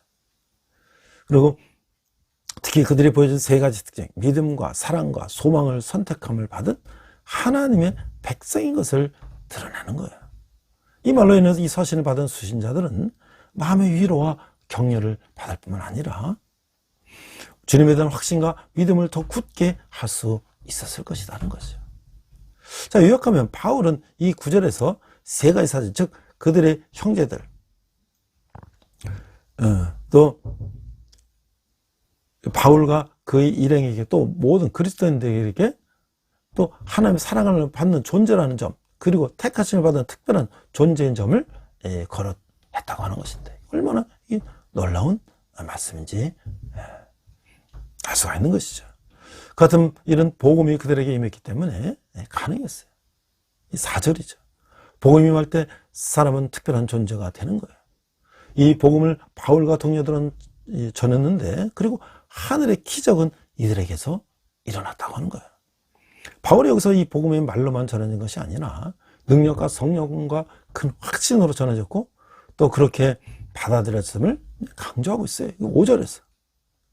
그리고 특히 그들이 보여준 세 가지 특징, 믿음과 사랑과 소망을 선택함을 받은 하나님의 백성인 것을 드러내는 거예요. 이 말로 인해서 이 서신을 받은 수신자들은 마음의 위로와 격려를 받을 뿐만 아니라 주님에 대한 확신과 믿음을 더 굳게 할 수 있었을 것이라는 것이죠. 자, 요약하면 바울은 이 구절에서 세 가지 사실, 즉 그들의 형제들, 또 바울과 그의 일행에게, 또 모든 그리스도인들에게 또 하나님의 사랑을 받는 존재라는 점, 그리고 택하심을 받은 특별한 존재인 점을 거론했다고 하는 것인데, 얼마나 놀라운 말씀인지 알 수가 있는 것이죠. 그 같은 이런 복음이 그들에게 임했기 때문에 가능했어요. 이 4절이죠. 복음이 임할 때 사람은 특별한 존재가 되는 거예요. 이 복음을 바울과 동료들은 전했는데, 그리고 하늘의 기적은 이들에게서 일어났다고 하는 거예요. 바울이 여기서 이 복음의 말로만 전해진 것이 아니라 능력과 성령과 큰 확신으로 전해졌고, 또 그렇게 받아들였음을 강조하고 있어요. 5절에서.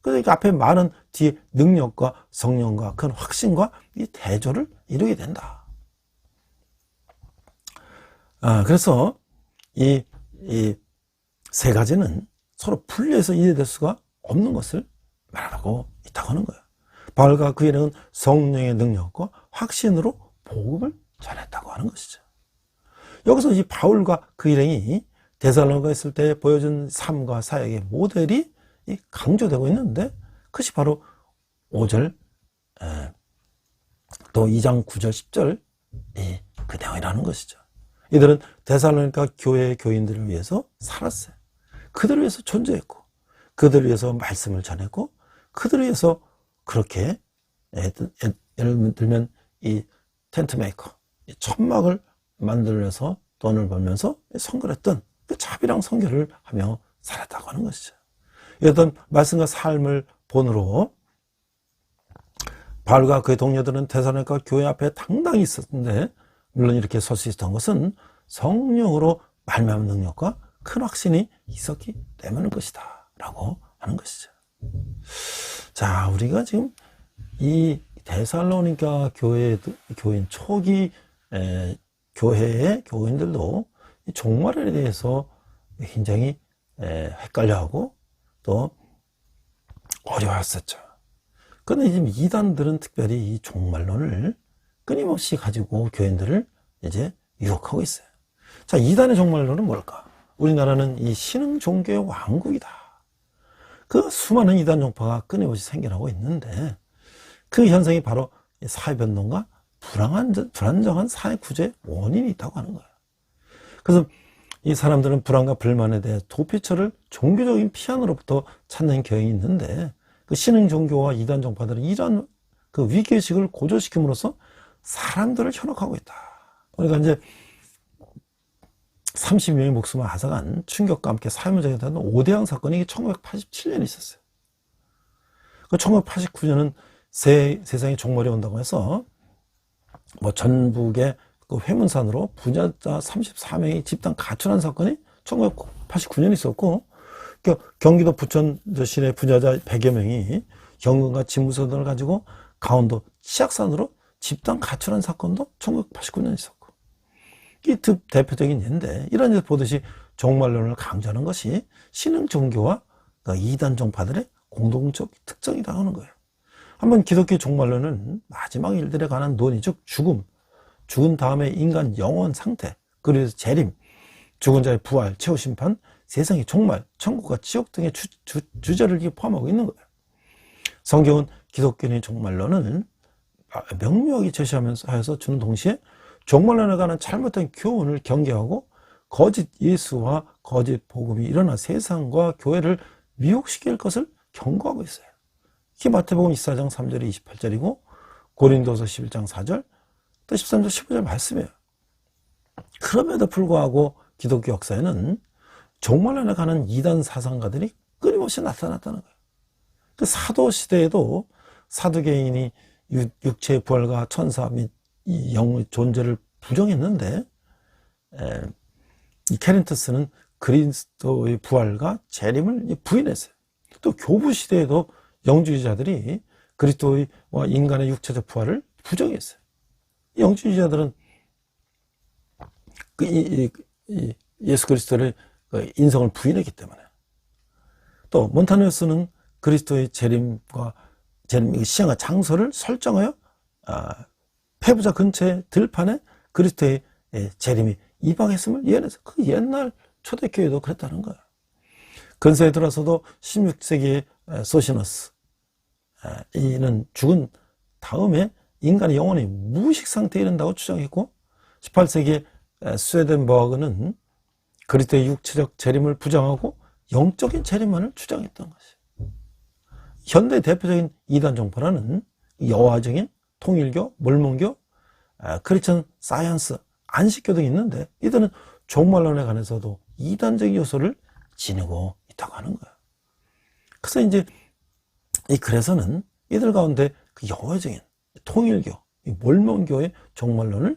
그러니까 앞에 말은 뒤에 능력과 성령과 큰 확신과 이 대조를 이루게 된다. 그래서 이 세 가지는 서로 분리해서 이해될 수가 없는 것을 말하고 있다고 하는 거예요. 바울과 그 일행은 성령의 능력과 확신으로 복음을 전했다고 하는 것이죠. 여기서 이 바울과 그 일행이 데살로니가에 있을 때 보여준 삶과 사역의 모델이 강조되고 있는데, 그것이 바로 5절, 또 2장 9절, 10절 그 내용이라는 것이죠. 이들은 데살로니가 교회의 교인들을 위해서 살았어요. 그들을 위해서 존재했고, 그들을 위해서 말씀을 전했고, 그들을 위해서 그렇게, 예를 들면 이 텐트 메이커, 천막을 만들어서 돈을 벌면서 선교했던 그 자비랑 선교를 하며 살았다고 하는 것이죠. 어떤 말씀과 삶을 본으로 바울과 그의 동료들은 데살로니가 교회 앞에 당당히 있었는데, 물론 이렇게 설 수 있었던 것은 성령으로 말미암은 능력과 큰 확신이 있었기 때문인 것이다 라고 하는 것이죠. 자, 우리가 지금 이 데살로니가 교인 초기 교회의 교인들도 이 종말에 대해서 굉장히 헷갈려하고 또 어려워했었죠. 그런데 지금 이단들은 특별히 이 종말론을 끊임없이 가지고 교인들을 이제 유혹하고 있어요. 자, 이단의 종말론은 뭘까? 우리나라는 이 신흥 종교의 왕국이다. 그 수많은 이단 종파가 끊임없이 생겨나고 있는데, 그 현상이 바로 사회변동과 불안정한 사회 구조의 원인이 있다고 하는 거예요. 그래서 이 사람들은 불안과 불만에 대해 도피처를 종교적인 피안으로부터 찾는 경향이 있는데, 그 신흥 종교와 이단 종파들은 이런 그 위기의식을 고조시킴으로써 사람들을 현혹하고 있다. 그러니까 이제 30명의 목숨을 앗아간 충격과 함께 사회문제가 되는 5대양 사건이 1987년에 있었어요. 그 1989년은 세상에 종말이 온다고 해서 전북의 그 회문산으로 부자자 34명이 집단 가출한 사건이 1989년에 있었고, 경기도 부천 시내 부자자 100여 명이 현금과 집무서 등을 가지고 강원도 치악산으로 집단 가출한 사건도 1989년에 있었고, 이 대표적인 예인데, 이런 데서 보듯이 종말론을 강조하는 것이 신흥 종교와 이단 종파들의 공동적 특징이라고 하는 거예요. 한번 기독교 종말론은 마지막 일들에 관한 논의, 즉 죽은 다음에 인간 영원 상태, 그리고 재림, 죽은 자의 부활, 최후 심판, 세상의 종말, 천국과 지옥 등의 주제를 포함하고 있는 거예요. 성경은 기독교인의 종말론을 명료하게 제시하면서 주는 동시에 종말론에 관한 잘못된 교훈을 경계하고 거짓 예수와 거짓 복음이 일어나 세상과 교회를 미혹시킬 것을 경고하고 있어요. 이게 마태복음 24장 3절에 28절이고 고린도서 11장 4절 또 13절 15절 말씀이에요. 그럼에도 불구하고 기독교 역사에는 종말론에 가는 이단 사상가들이 끊임없이 나타났다는 거예요. 그 사도 시대에도 사두개인이 육체의 부활과 천사 및 이 영의 존재를 부정했는데, 이 케린터스는 그리스도의 부활과 재림을 부인했어요. 또 교부 시대에도 영주주의자들이 그리스도와 인간의 육체적 부활을 부정했어요. 영주주의자들은 예수 그리스도의 인성을 부인했기 때문에. 또 몬타뉴스는 그리스도의 재림과 시간과 장소를 설정하여 폐부자 근처의 들판에 그리스도의 재림이 이방했음을 예언해서 그 옛날 초대교회도 그랬다는 거예요. 근세에 들어서도 16세기의 소시너스 이는 죽은 다음에 인간의 영혼이 무의식 상태에 이른다고 주장했고, 18세기의 스웨덴버그는 그리스도의 육체적 재림을 부정하고 영적인 재림만을 주장했던 것이에요. 현대 대표적인 이단 종파라는 여화적인 통일교, 몰몬교, 크리스천 사이언스, 안식교 등이 있는데, 이들은 종말론에 관해서도 이단적인 요소를 지니고 있다고 하는 거예요. 그래서 이제 그래서는 이들 가운데 그 여화적인 통일교, 몰몬교의 종말론을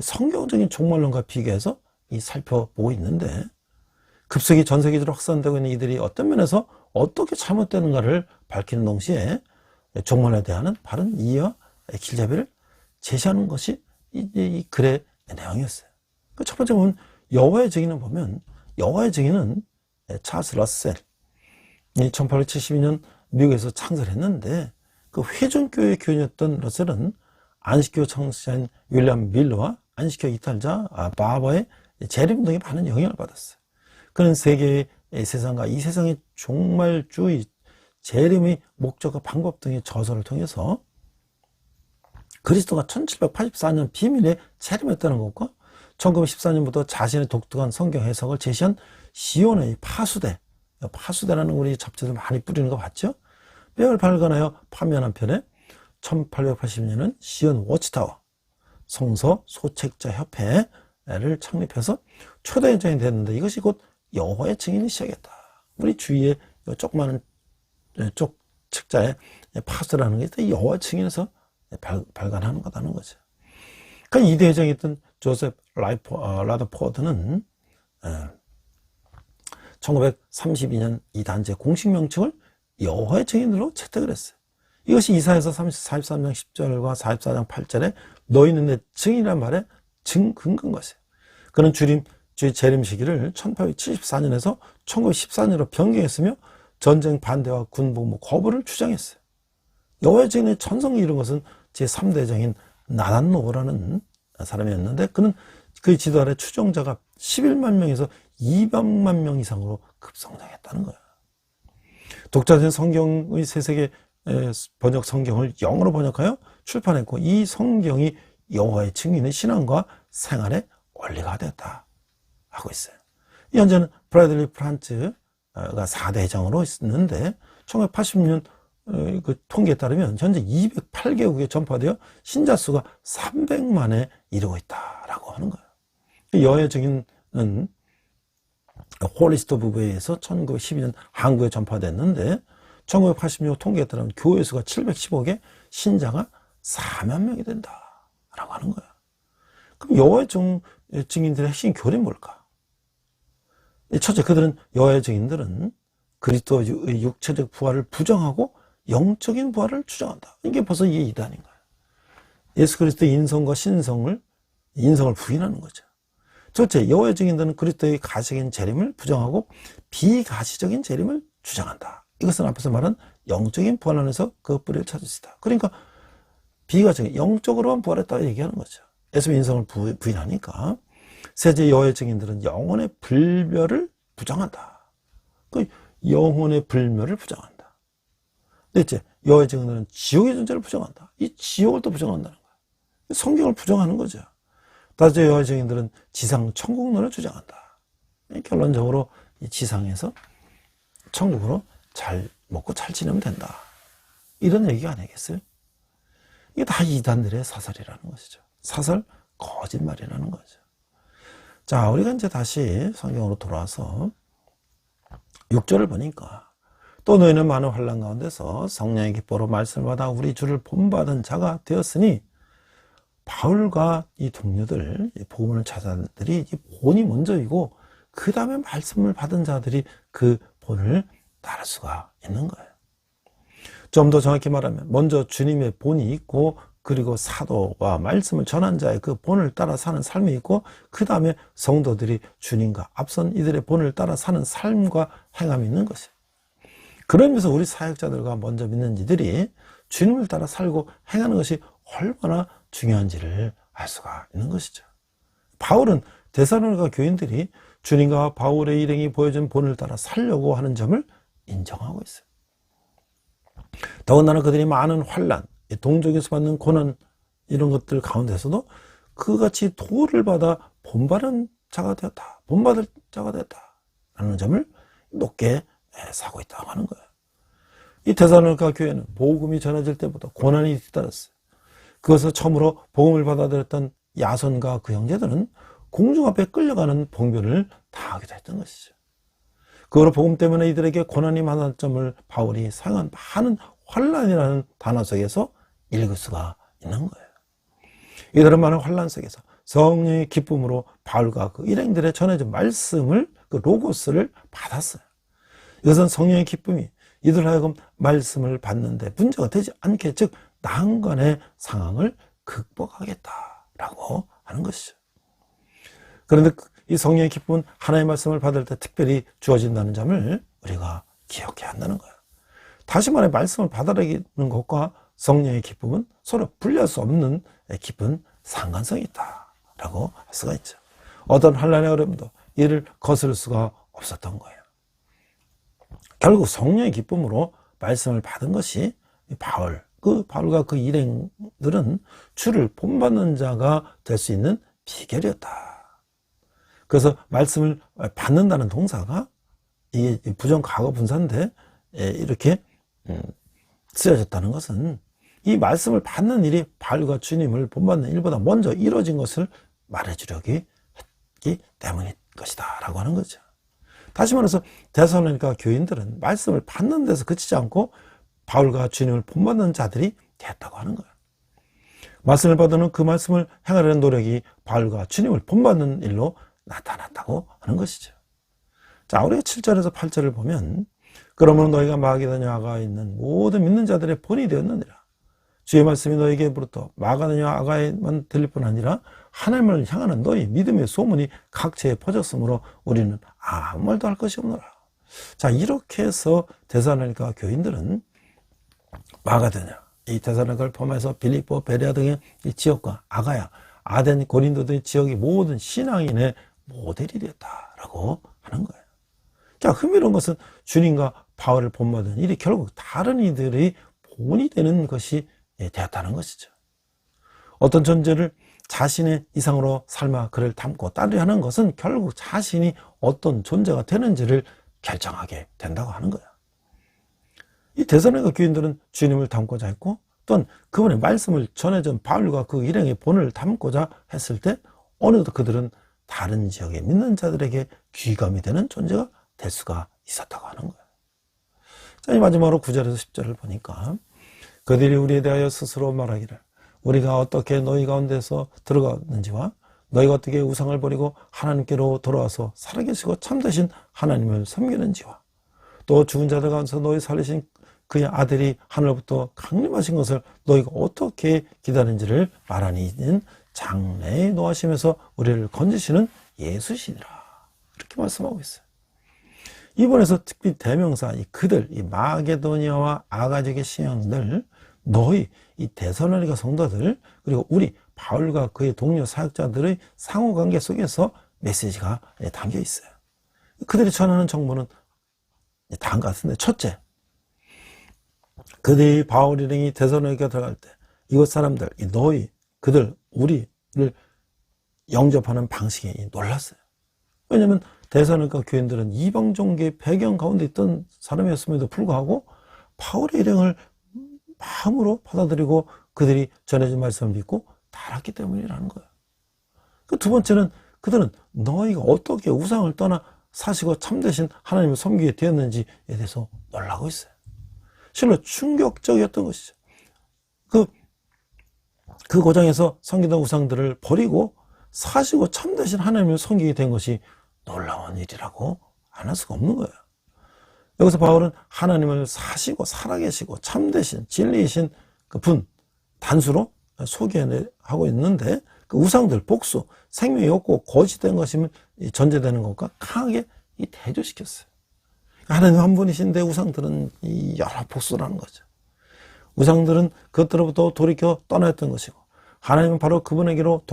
성경적인 종말론과 비교해서 살펴보고 있는데, 급속히 전 세계적으로 확산되고 있는 이들이 어떤 면에서 어떻게 잘못되는가를 밝히는 동시에 종말에 대한 바른 이해와 길잡이를 제시하는 것이 이 글의 내용이었어요. 첫 번째 보면 여호와의 증인을 보면, 여호와의 증인은 찰스 러셀, 1872년 미국에서 창설했는데, 그 회중교회 교인이었던 러셀은 안식교 창시자인 윌리엄 밀러와 안식교 이탈자 바버의 재림 등에 많은 영향을 받았어요. 그는 세계의 세상과 이 세상의 종말주의, 재림의 목적과 방법 등의 저서를 통해서 그리스도가 1784년 비밀의 재림했다는 것과 1914년부터 자신의 독특한 성경 해석을 제시한 시온의 파수대라는 우리 잡지들 많이 뿌리는 거 봤죠? 뼈를 발간하여 판매한 편에 1880년은 시온 워치타워 성서 소책자 협회를 창립해서 초대회장이 됐는데, 이것이 곧 여호와의 증인이 시작했다. 우리 주위에 조그마한 쪽 책자에 파수라는 게 여호와의 증인에서 발간하는 거다는 거죠. 그 이대 회장이었던 조셉 라더포드는 1932년 이 단체의 공식 명칭을 여호와의 증인으로 채택을 했어요. 이것이 이사야서 43장 10절과 44장 8절에 너희는 내 증인이란 말에 근거인 것이에요. 그는 주의 재림 시기를 1874년에서 1914년으로 변경했으며 전쟁 반대와 군복무 거부를 주장했어요. 여호와의 증인의 전성기 이룬 것은 제3대장인 나단노라는 사람이었는데, 그는 그 지도 아래 추종자가 11만 명에서 200만 명 이상으로 급성장했다는 거예요. 독자적인 성경의 세세계 번역 성경을 영어로 번역하여 출판했고, 이 성경이 여호와의 증인의 신앙과 생활의 원리가 되었다 하고 있어요. 현재는 브래들리 프란츠가 4대 회장으로 있는데, 1980년 그 통계에 따르면 현재 208개국에 전파되어 신자 수가 300만에 이르고 있다라고 하는 거예요. 여호와의 증인은 홀리스터 부부에서 1912년 한국에 전파됐는데, 1986년 통계에 따르면 교회 수가 715개, 신자가 4만 명이 된다라고 하는 거예요. 그럼 여호와의 증인들의 핵심 교리는 뭘까? 첫째, 그들은 여호와의 증인들은 그리스도의 육체적 부활을 부정하고 영적인 부활을 주장한다. 이게 벌써 이게 이단인 거예요. 예수 그리스도의 인성과 인성을 부인하는 거죠. 둘째, 여호와의 증인들은 그리스도의 가시적인 재림을 부정하고 비가시적인 재림을 주장한다. 이것은 앞에서 말한 영적인 부활 안에서 그 뿌리를 찾을 수 있다. 그러니까 비가적인 영적으로만 부활했다고 얘기하는 거죠. 예수의 인성을 부인하니까. 셋째, 여호와의 증인들은 영혼의 불멸을 부정한다. 그 영혼의 불멸을 부정한다. 넷째, 여호와의 증인들은 지옥의 존재를 부정한다. 이 지옥을 또 부정한다는 거예요. 성경을 부정하는 거죠. 다섯째, 여호와의 증인들은 지상 천국론을 주장한다. 결론적으로 이 지상에서 천국으로 잘 먹고 잘 지내면 된다. 이런 얘기가 아니겠어요? 이게 다 이단들의 사설이라는 것이죠. 사설, 거짓말이라는 거죠. 자, 우리가 이제 다시 성경으로 돌아와서 6절을 보니까 또 너희는 많은 환난 가운데서 성령의 기뻐로 말씀을 받아 우리 주를 본받은 자가 되었으니, 바울과 이 동료들, 복음을 찾아들이 본이 먼저이고 그 다음에 말씀을 받은 자들이 그 본을 따를 수가 있는 거예요. 좀 더 정확히 말하면 먼저 주님의 본이 있고, 그리고 사도와 말씀을 전한 자의 그 본을 따라 사는 삶이 있고, 그 다음에 성도들이 주님과 앞선 이들의 본을 따라 사는 삶과 행함이 있는 것이에요. 그러면서 우리 사역자들과 먼저 믿는 이들이 주님을 따라 살고 행하는 것이 얼마나 중요한지를 알 수가 있는 것이죠. 바울은 데살로니가 교인들이 주님과 바울의 일행이 보여준 본을 따라 살려고 하는 점을 인정하고 있어요. 더군다나 그들이 많은 환난, 동족에서 받는 고난, 이런 것들 가운데서도 그같이 도를 받아 본받은 자가 되었다, 본받을 자가 되었다 라는 점을 높게 사고 있다고 하는 거예요. 이 데살로니가 교회는 복음이 전해질 때부터 고난이 뒤따랐어요. 그것을 처음으로 복음을 받아들였던 야손과 그 형제들은 공중 앞에 끌려가는 봉변을 당하기도 했던 것이죠. 그거로 복음 때문에 이들에게 고난이 많은 점을 바울이 사용한 많은 환난이라는 단어 속에서 읽을 수가 있는 거예요. 이들은 많은 환난 속에서 성령의 기쁨으로 바울과 그 일행들의 전해진 말씀을, 그 로고스를 받았어요. 이것은 성령의 기쁨이 이들 하여금 말씀을 받는데 문제가 되지 않게, 즉 난관의 상황을 극복하겠다라고 하는 것이죠. 그런데 이 성령의 기쁨은 하나님의 말씀을 받을 때 특별히 주어진다는 점을 우리가 기억해야 한다는 거예요. 다시 말해, 말씀을 받아들이는 것과 성령의 기쁨은 서로 분리할 수 없는 깊은 상관성이 있다라고 할 수가 있죠. 어떤 환난의 어려움도 이를 거스를 수가 없었던 거예요. 결국 성령의 기쁨으로 말씀을 받은 것이 바울과 그 일행들은 주를 본받는 자가 될 수 있는 비결이었다. 그래서 말씀을 받는다는 동사가 이게 부정 과거 분사인데 이렇게 쓰여졌다는 것은 이 말씀을 받는 일이 바울과 주님을 본받는 일보다 먼저 이루어진 것을 말해주려기 했기 때문일 것이다 라고 하는 거죠. 다시 말해서 데살로니가 교인들은 말씀을 받는 데서 그치지 않고 바울과 주님을 본받는 자들이 됐다고 하는 거예요. 말씀을 받는 그 말씀을 행하려는 노력이 바울과 주님을 본받는 일로 나타났다고 하는 것이죠. 자, 우리가 7절에서 8절을 보면, 그러므로 너희가 마게도냐가 있는 모든 믿는 자들의 본이 되었느니라. 주의 말씀이 너희에게부터 마게도냐 아가에만 들릴 뿐 아니라 하나님을 향하는 너희 믿음의 소문이 각처에 퍼졌으므로 우리는 아무 말도 할 것이 없노라. 자, 이렇게 해서 데살로니가 교인들은 마게도냐, 이 데살로니가를 포함해서 빌립보, 베레아 등의 이 지역과 아가야, 아덴, 고린도 등의 지역이 모든 신앙인의 모델이 되었다라고 하는 거예요. 자, 흥미로운 것은 주님과 바울을 본받은 일이 결국 다른 이들의 본이 되는 것이 되었다는 것이죠. 어떤 존재를 자신의 이상으로 삶아 그를 닮고 따르려 하는 것은 결국 자신이 어떤 존재가 되는지를 결정하게 된다고 하는 거예요. 이 데살로니가 교인들은 주님을 닮고자 했고, 또한 그분의 말씀을 전해준 바울과 그 일행의 본을 닮고자 했을 때 어느덧 그들은 다른 지역의 믿는 자들에게 귀감이 되는 존재가 될 수가 있었다고 하는 거예요. 자, 이 마지막으로 9절에서 10절을 보니까 그들이 우리에 대하여 스스로 말하기를 우리가 어떻게 너희 가운데서 들어갔는지와 너희가 어떻게 우상을 버리고 하나님께로 돌아와서 살아계시고 참되신 하나님을 섬기는지와 또 죽은 자들 가운데서 너희 살리신 그의 아들이 하늘로부터 강림하신 것을 너희가 어떻게 기다리는지를 말하니 이는 장래에 노하시면서 우리를 건지시는 예수시니라. 이렇게 말씀하고 있어요. 이번에서 특히 대명사 이 그들, 이 마게도니아와 아가지의 신앙들, 너희 이 데살로니가 성도들, 그리고 우리 바울과 그의 동료 사역자들의 상호관계 속에서 메시지가 담겨 있어요. 그들이 전하는 정보는 다음과 같은데, 첫째, 그들이 바울 일행이 데살로니가 들어갈 때 이곳 사람들, 이 너희, 그들, 우리를 영접하는 방식이 놀랐어요. 왜냐하면 데살로니가 교인들은 이방 종교의 배경 가운데 있던 사람이었음에도 불구하고 바울의 일행을 마음으로 받아들이고 그들이 전해진 말씀을 믿고 따랐기 때문이라는 거예요. 그 두 번째는 그들은 너희가 어떻게 우상을 떠나 사시고 참되신 하나님을 섬기게 되었는지에 대해서 놀라고 있어요. 실로 충격적이었던 것이죠. 그 고장에서 섬기던 우상들을 버리고 사시고 참되신 하나님을 섬기게 된 것이 놀라운 일이라고 안 할 수가 없는 거예요. 여기서 바울은 하나님을 사시고 살아계시고 참되신 진리이신 그 분 단수로 소개하고 있는데, 그 우상들 복수 생명이 없고 거짓된 것임을 전제되는 것과 강하게 대조시켰어요. 하나님 한 분이신데 우상들은 여러 복수라는 거죠. 우상들은 그것들로부터 돌이켜 떠나였던 것이고, 하나님은 바로 그분에게로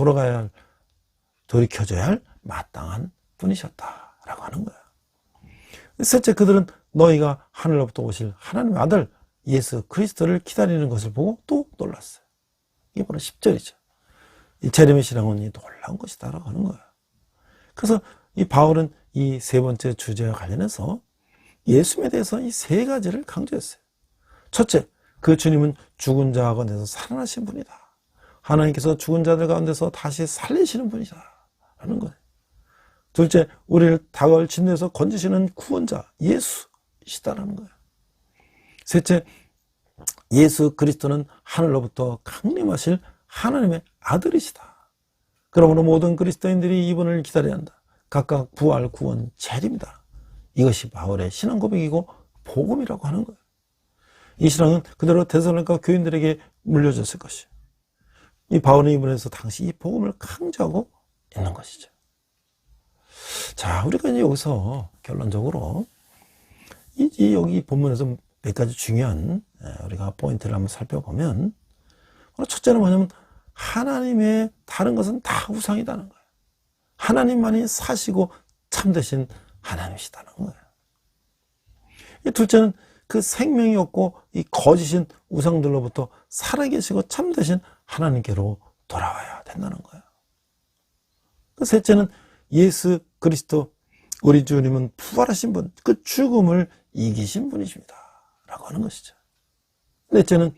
돌이켜줘야 할 마땅한 분이셨다라고 하는 거예요. 셋째, 그들은 너희가 하늘로부터 오실 하나님의 아들 예수 그리스도를 기다리는 것을 보고 또 놀랐어요. 이게 바로 10절이죠. 이 제레미 신앙은 이 놀라운 것이다라고 하는 거예요. 그래서 이 바울은 이 세 번째 주제와 관련해서 예수님에 대해서 이 세 가지를 강조했어요. 첫째, 그 주님은 죽은 자 가운데서 살아나신 분이다. 하나님께서 죽은 자들 가운데서 다시 살리시는 분이다 라는 거예요. 둘째, 우리를 다가올 진노에서 건지시는 구원자 예수이시다라는 거예요. 셋째, 예수 그리스도는 하늘로부터 강림하실 하나님의 아들이시다. 그러므로 모든 그리스도인들이 이분을 기다려야 한다. 각각 부활, 구원, 재림이다. 이것이 바울의 신앙 고백이고 복음이라고 하는 거예요. 이 신앙은 그대로 데살로니가 교인들에게 물려졌을 것이에요. 이 바울은 이분에서 당시 이 복음을 강조하고 있는 것이죠. 자, 우리가 이제 여기서 결론적으로 여기 본문에서 몇 가지 중요한 우리가 포인트를 한번 살펴보면, 첫째는 뭐냐면 하나님의 다른 것은 다 우상이라는 거예요. 하나님만이 사시고 참되신 하나님이시다는 거예요. 둘째는 그 생명이 없고 이 거짓인 우상들로부터 살아계시고 참되신 하나님께로 돌아와야 된다는 거예요. 셋째는 예수 그리스도 우리 주님은 부활하신 분, 그 죽음을 이기신 분이십니다 라고 하는 것이죠. 넷째는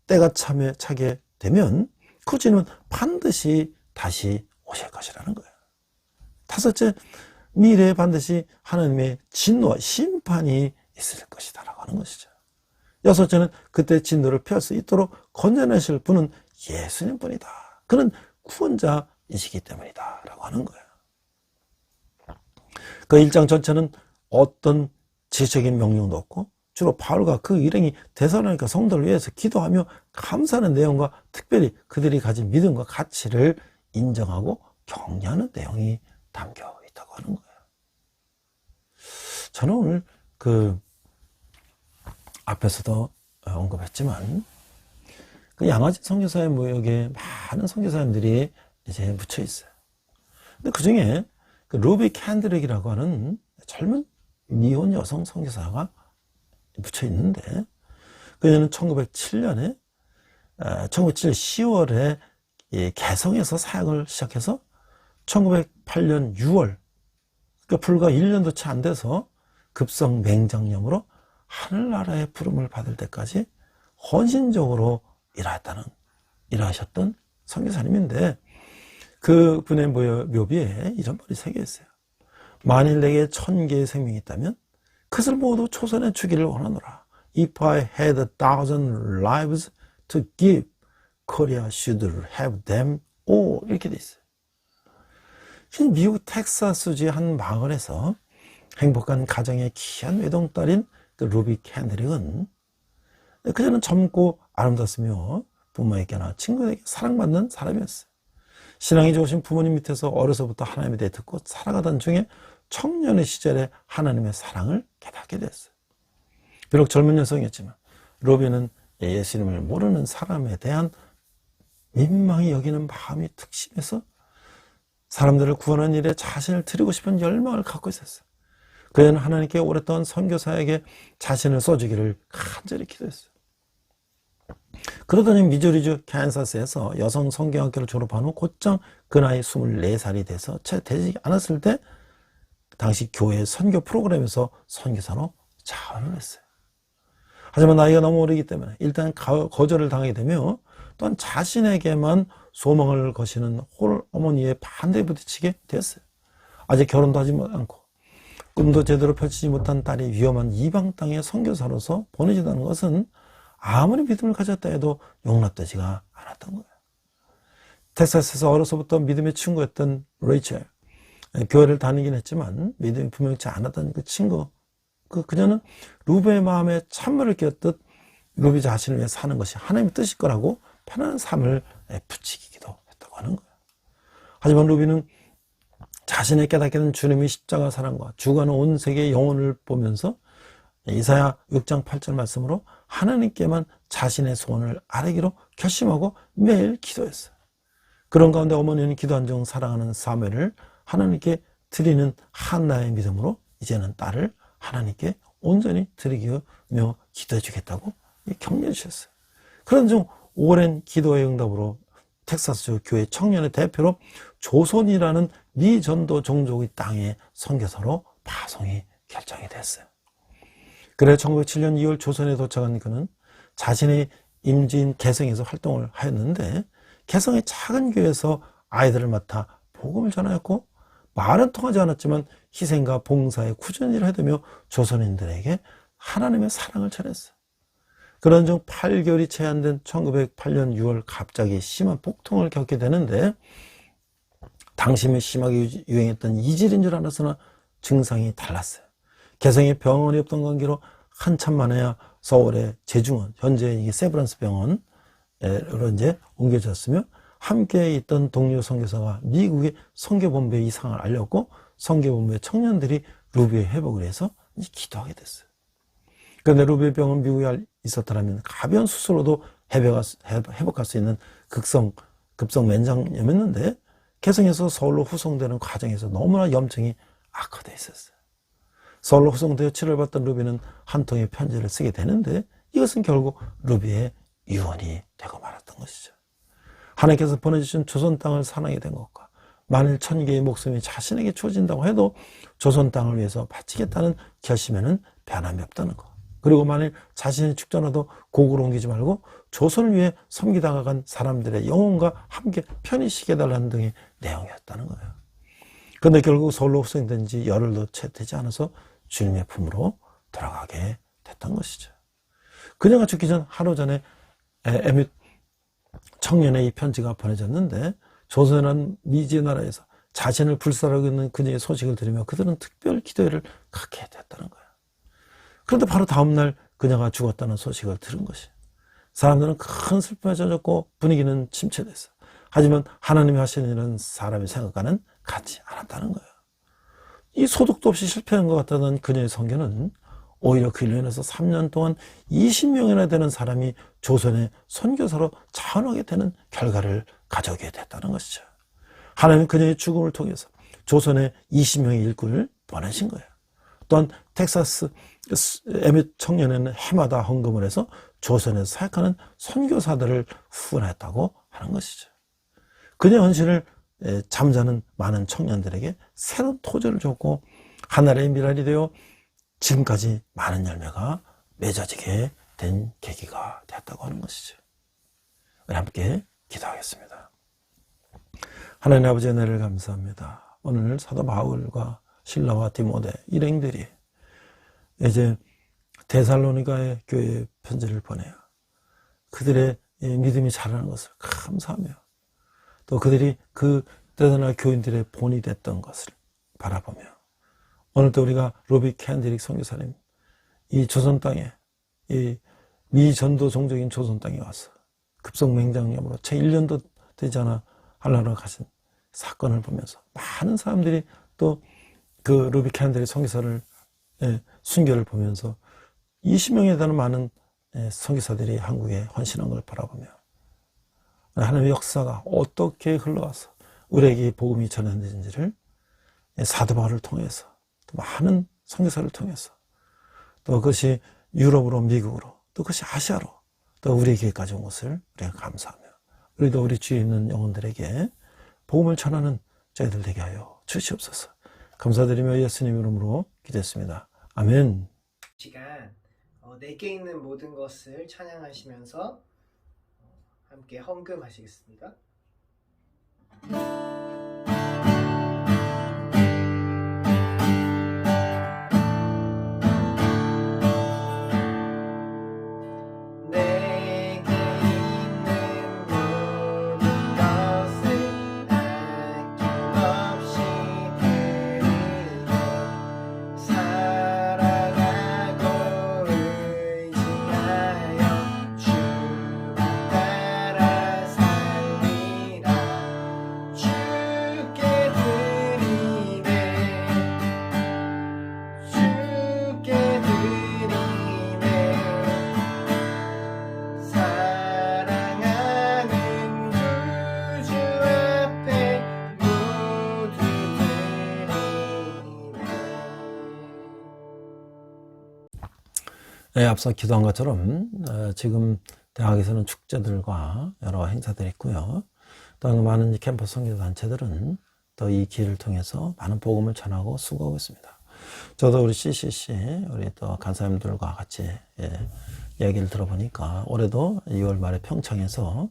때가 차게 되면 그 주님은 반드시 다시 오실 것이라는 거예요. 다섯째, 미래에 반드시 하나님의 진노와 심판이 있을 것이다 라고 하는 것이죠. 여섯째는 그때 진노를 피할 수 있도록 건져내실 분은 예수님 뿐이다. 그는 구원자이시기 때문이다 라고 하는 거예요. 그 1장 전체는 어떤 지적인 명령도 없고, 주로 바울과 그 일행이 데살로니가 성도를 위해서 기도하며 감사하는 내용과 특별히 그들이 가진 믿음과 가치를 인정하고 격려하는 내용이 담겨 있다고 하는 거예요. 저는 오늘 그 앞에서도 언급했지만 그 양아지 선교사의 모욕에 많은 선교사님들이 이제 묻혀 있어요. 근데 그 중에 그 루비 캔드릭이라고 하는 젊은 미혼 여성 선교사가 묻혀 있는데, 그녀는 1907년 10월에 개성에서 사역을 시작해서 1908년 6월, 그러니까 불과 1년도 채 안 돼서 급성 맹장염으로 하늘나라의 부름을 받을 때까지 헌신적으로 일하셨던 선교사님인데, 그분의 묘비에 이런 말이 새겨 있어요. 만일 내게 1000개의 생명이 있다면 그것을 모두 초선에 주기를 원하노라. If I had 1,000 lives to give, Korea should have them all. 이렇게 돼 있어요. 미국 텍사스주의 한 마을에서 행복한 가정의 귀한 외동딸인 그 루비 캔드릭은, 그녀는 젊고 아름답으며 부모에게나 친구에게 사랑받는 사람이었어요. 신앙이 좋으신 부모님 밑에서 어려서부터 하나님에 대해 듣고 살아가던 중에 청년의 시절에 하나님의 사랑을 깨닫게 됐어요. 비록 젊은 여성이었지만 루비는 예수님을 모르는 사람에 대한 민망히 여기는 마음이 특심해서 사람들을 구원하는 일에 자신을 드리고 싶은 열망을 갖고 있었어요. 그녀는 하나님께 오랫동안 선교사에게 자신을 써주기를 간절히 기도했어요. 그러더니 미주리주 캔사스에서 여성 성경학교를 졸업한 후 곧장 그 나이 24살이 돼서 채 되지 않았을 때 당시 교회 선교 프로그램에서 선교사로 자원을 했어요. 하지만 나이가 너무 어리기 때문에 일단 거절을 당하게 되며, 또한 자신에게만 소망을 거시는 홀 어머니의 반대에 부딪히게 되었어요. 아직 결혼도 하지 않고 꿈도 제대로 펼치지 못한 딸이 위험한 이방 땅에 선교사로서 보내지다는 것은 아무리 믿음을 가졌다 해도 용납되지가 않았던 거예요. 텍사스에서 어려서부터 믿음의 친구였던 레이첼, 교회를 다니긴 했지만 믿음이 분명치 않았던 그 친구, 그녀는 루비의 마음에 찬물을 끼얹듯 루비 자신을 위해 사는 것이 하나님의 뜻일 거라고 편안한 삶을 부추기기도 했다고 하는 거예요. 하지만 루비는 자신의 깨닫게 된 주님의 십자가 사랑과 주관은 온 세계의 영혼을 보면서 이사야 6장 8절 말씀으로 하나님께만 자신의 소원을 아뢰기로 결심하고 매일 기도했어요. 그런 가운데 어머니는 기도한 중 사랑하는 사무엘을 하나님께 드리는 한나의 믿음으로 이제는 딸을 하나님께 온전히 드리며 기도해 주겠다고 격려해 주셨어요. 그런 중 오랜 기도의 응답으로 텍사스주 교회 청년의 대표로 조선이라는 미전도 종족의 땅에 선교사로 파송이 결정이 됐어요. 그래 1907년 2월 조선에 도착한 그는 자신의 임지인 개성에서 활동을 하였는데 개성의 작은 교회에서 아이들을 맡아 복음을 전하였고 말은 통하지 않았지만 희생과 봉사에 꾸준히 일을 해두며 조선인들에게 하나님의 사랑을 전했어요. 그런 중 8개월이 채 안 된 1908년 6월 갑자기 심한 복통을 겪게 되는데 당시에 심하게 유행했던 이질인 줄 알았으나 증상이 달랐어요. 개성에 병원이 없던 관계로 한참 만에야 서울의 제중원, 현재 이게 세브란스 병원으로 이제 옮겨졌으며 함께 있던 동료 선교사가 미국의 선교본부에 이상을 알렸고 선교본부의 청년들이 루비의 회복을 위해서 이제 기도하게 됐어요. 그런데 루비의 병은 미국에 있었더라면 가벼운 수술로도 회복할 수 있는 급성 맨장염이었는데 개성에서 서울로 후송되는 과정에서 너무나 염증이 악화되어 있었어요. 서울로 후송되어 치료를 받던 루비는 한 통의 편지를 쓰게 되는데 이것은 결국 루비의 유언이 되고 말았던 것이죠. 하나님께서 보내주신 조선 땅을 사랑하게 된 것과 만일 1000개의 목숨이 자신에게 주어진다고 해도 조선 땅을 위해서 바치겠다는 결심에는 변함이 없다는 것. 그리고 만일 자신이 죽더라도 고국으로 옮기지 말고 조선을 위해 섬기다가 간 사람들의 영혼과 함께 편히 쉬게 달라는 등의 내용이었다는 거예요. 그런데 결국 서울로 후송된 지 열흘도 채 되지 않아서 주님의 품으로 돌아가게 됐던 것이죠. 그녀가 죽기 전 하루 전에 에밋 청년의 이 편지가 보내졌는데 조선이라는 미지의 나라에서 자신을 불살하고 있는 그녀의 소식을 들으며 그들은 특별 기도회를 갖게 됐다는 거예요. 그런데 바로 다음날 그녀가 죽었다는 소식을 들은 것이 사람들은 큰 슬픔에 젖었고 분위기는 침체됐어. 하지만 하나님이 하시는 일은 사람의 생각과는 같지 않았다는 거예요. 이 소득도 없이 실패한 것 같다는 그녀의 선교는 오히려 그 일로 인해서 3년 동안 20명이나 되는 사람이 조선의 선교사로 자원하게 되는 결과를 가져오게 됐다는 것이죠. 하나님은 그녀의 죽음을 통해서 조선의 20명의 일꾼을 보내신 거예요. 또한 텍사스 에밋 청년에는 해마다 헌금을 해서 조선에서 사역하는 선교사들을 후원했다고 하는 것이죠. 그녀의 헌신을 잠자는 많은 청년들에게 새로운 토지를 줬고 하나의 미랄이 되어 지금까지 많은 열매가 맺어지게 된 계기가 되었다고 하는 것이죠. 우리 함께 기도하겠습니다. 하나님 아버지의 은혜를 감사합니다. 오늘 사도 바울과 실라와 디모데 일행들이 이제 데살로니가의 교회에 편지를 보내요. 그들의 믿음이 자라는 것을 감사하며 또 그들이 그 데살로니가 교인들의 본이 됐던 것을 바라보며 오늘도 우리가 로비 캔드릭 선교사님 이 조선 땅에 이 미전도 종족인 조선 땅에 와서 급성맹장염으로 채 1년도 되지 않아 한라로 가신 사건을 보면서 많은 사람들이 또 그 루비 캔드릭 선교사를 순교를 보면서 20명에 달하는 많은 선교사들이 한국에 헌신한 걸 바라보며 하나님의 역사가 어떻게 흘러와서 우리에게 복음이 전해진지를 사도 바울을 통해서 또 많은 선교사를 통해서 또 그것이 유럽으로 미국으로 또 그것이 아시아로 또 우리에게까지 온 것을 우리가 감사하며 우리도 우리 주위에 있는 영혼들에게 복음을 전하는 저희들 되게 하여 주시옵소서. 감사드리며 예수님 이름으로 기도했습니다. 아멘. 시간 내게 있는 모든 것을 찬양하시면서 함께 헌금하시겠습니다. 앞서 기도한 것처럼 지금 대학에서는 축제들과 여러 행사들이 있고요. 또 많은 캠퍼스 선교 단체들은 또 이 기회를 통해서 많은 복음을 전하고 수고하고 있습니다. 저도 우리 CCC 우리 또 간사님들과 같이 이야기를 들어보니까 올해도 2월 말에 평창에서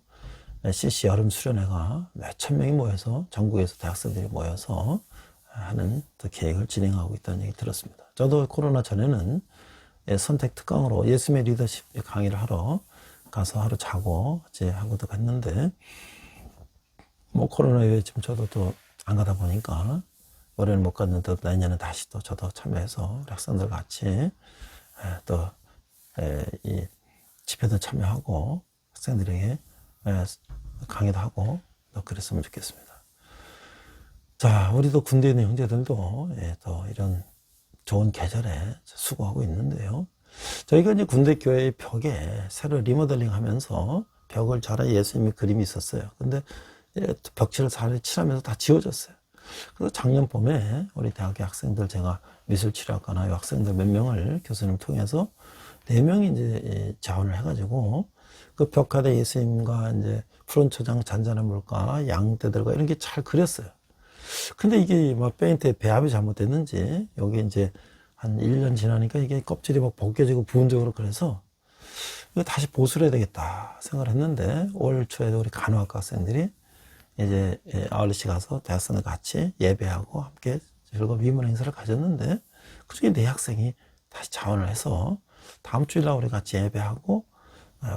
CC 여름 수련회가 몇천 명이 모여서 전국에서 대학생들이 모여서 하는 또 계획을 진행하고 있다는 얘기 들었습니다. 저도 코로나 전에는 선택 특강으로 예수의 리더십 강의를 하러 가서 하루 자고 이제 하고도 갔는데 뭐 코로나 이후에 지금 저도 또 안 가다 보니까 올해는 못 갔는데 내년에 다시 또 저도 참여해서 학생들 같이 또 이 집회도 참여하고 학생들에게 강의도 하고 또 그랬으면 좋겠습니다. 자, 우리도 군대에 있는 형제들도 또 이런 좋은 계절에 수고하고 있는데요. 저희가 이제 군대 교회의 벽에 새로 리모델링 하면서 벽을 잘해 예수님의 그림이 있었어요. 근데 벽지를 잘 칠하면서 다 지워졌어요. 그래서 작년 봄에 우리 대학교 학생들 제가 미술치료학과나 학생들 몇 명을 교수님 통해서 4명이 이제 자원을 해가지고 그 벽화대 예수님과 이제 푸른 초장 잔잔한 물과 양떼들과 이런 게 잘 그렸어요. 근데 이게 뭐 페인트의 배합이 잘못됐는지 여기 이제 한 1년 지나니까 이게 껍질이 막 벗겨지고 부분적으로 그래서 이거 다시 보수를 해야 되겠다 생각을 했는데 올 초에도 우리 간호학과 학생들이 이제 아울렛이 가서 대학생들 같이 예배하고 함께 즐거운 미문 행사를 가졌는데 그중에 4학생이 다시 자원을 해서 다음 주일날 우리 같이 예배하고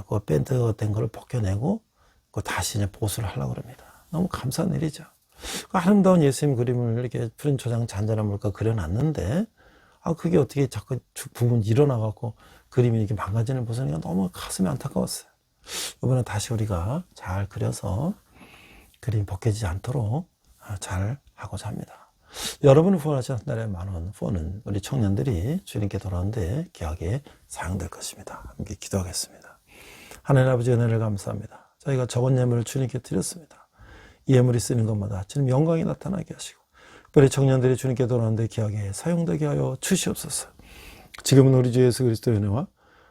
그 밴드 된 거를 벗겨내고 그 다시 이제 보수를 하려고 합니다. 너무 감사한 일이죠. 그 아름다운 예수님 그림을 이렇게 푸른 초장 잔잔한 물과 그려놨는데 그게 어떻게 자꾸 부분 일어나갖고 그림이 이렇게 망가지는 모습이 너무 가슴이 안타까웠어요. 이번에 다시 우리가 잘 그려서 그림이 벗겨지지 않도록 잘 하고자 합니다. 여러분이 후원하신 한 달에 10,000원 후원은 우리 청년들이 주님께 돌아오는데 귀하게 사용될 것입니다. 함께 기도하겠습니다. 하나님 아버지 은혜를 감사합니다. 저희가 적은 예물을 주님께 드렸습니다. 이 예물이 쓰는 것마다 주님 영광이 나타나게 하시고 특별히 청년들이 주님께 돌아오는데 귀하게 사용되게 하여 주시옵소서. 지금은 우리 주 예수 그리스도의 은혜와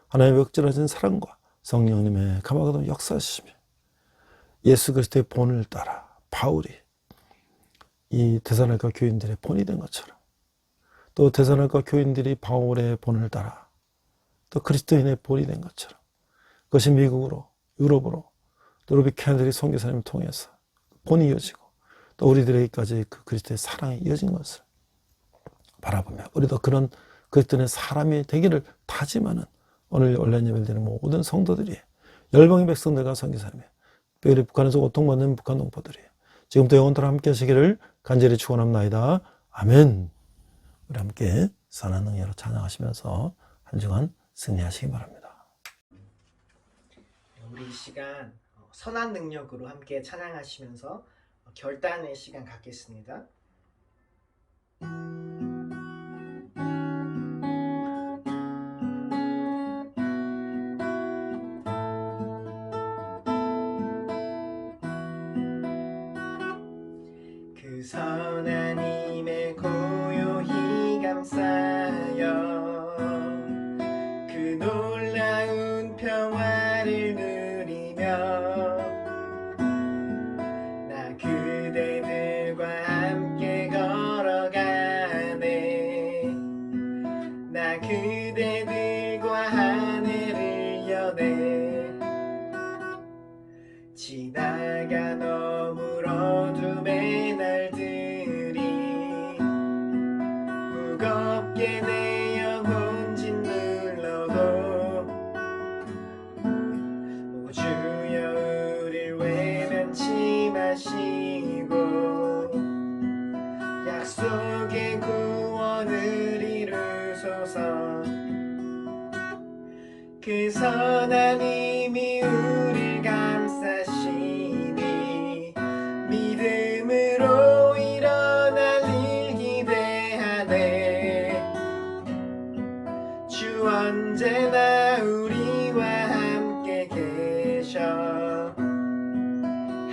하나님의 역전하신 사랑과 성령님의 감화가 역사하시며 예수 그리스도의 본을 따라 바울이 이 데살로니가 교인들의 본이 된 것처럼 또 데살로니가 교인들이 바울의 본을 따라 또 그리스도인의 본이 된 것처럼 그것이 미국으로 유럽으로 또 루비캔들이 선교사님을 통해서 본이 이어지고 또 우리들에게까지 그 그리스도의 사랑이 이어진 것을 바라보며 우리도 그런 그리스도의 사람이 되기를 다짐하는 오늘 온라인 예배를 드리는 모든 성도들이 열방의 백성들과 선교사님이 특별히 북한에서 고통받는 북한 동포들이 지금부터 영원토록 함께 하시기를 간절히 축원합니다. 아멘. 우리 함께 선한 능력으로 찬양하시면서 한 주간 승리하시기 바랍니다. 우리 이 시간 선한 능력으로 함께 찬양하시면서 결단의 시간 갖겠습니다. 그 선한 힘에 고요히 감싸여 그 놀라운 평화를 누리며 나 그대들과 함께 걸어가네 나 그대들과 하늘을 여네 지나가 너무 어둠의 날들이 무겁게 내 영혼 짓눌러도 오 주여 우릴 외면치 마시고 약속의 구원을 이루소서 그 선한 힘이 우릴 감싸시니 믿음으로 일어날 일 기대하네 주 언제나 우리와 함께 계셔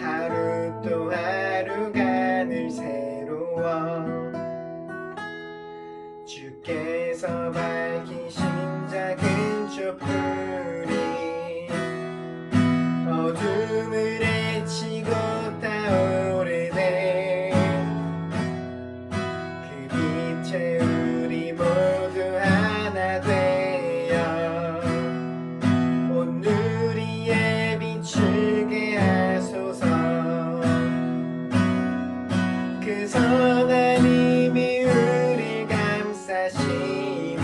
하루 또 하루가 늘 새로워 주께서 밝히신 작은 조 선하님이 우릴 감싸시니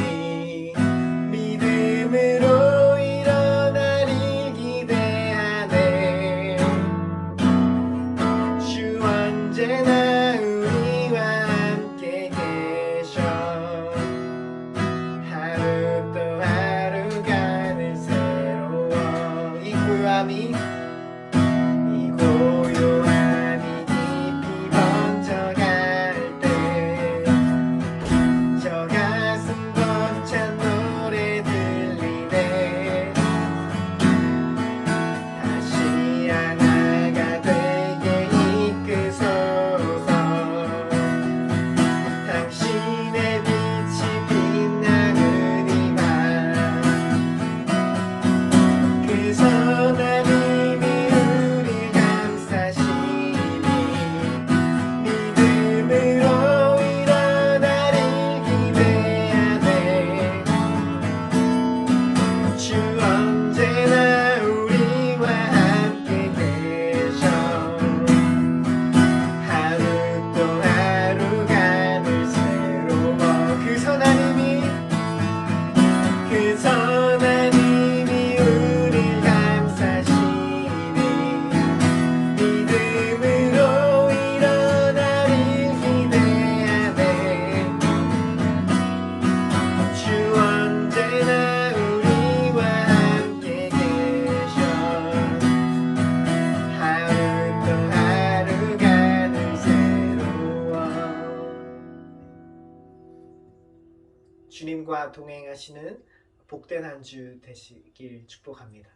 믿음으로 일어나리 기대하네. 주 언제나 우리와 함께 계셔. 하루 또 하루가 늘 새로워. 이 고요함이 깊이 번져갈 때 저 가슴 벅찬 노래 들리네. 다시 하나가 되게 이끄소서. 당신의 빛이 빛나는 이 밤 그 선하님이 우릴 감싸시니 믿음으로 일어나리 기대하네. 주 언제나 우리와 함께 계셔. 하루 또 하루가 늘 새로워. 그 선하님이 우릴 감싸시니 믿음으로 일어나리 기대하네. 주 언제나 우리와 함께 계셔. 하루 또 하루가 늘 새로워. 주님과 동행하시는 복된 한 주 되시길 축복합니다.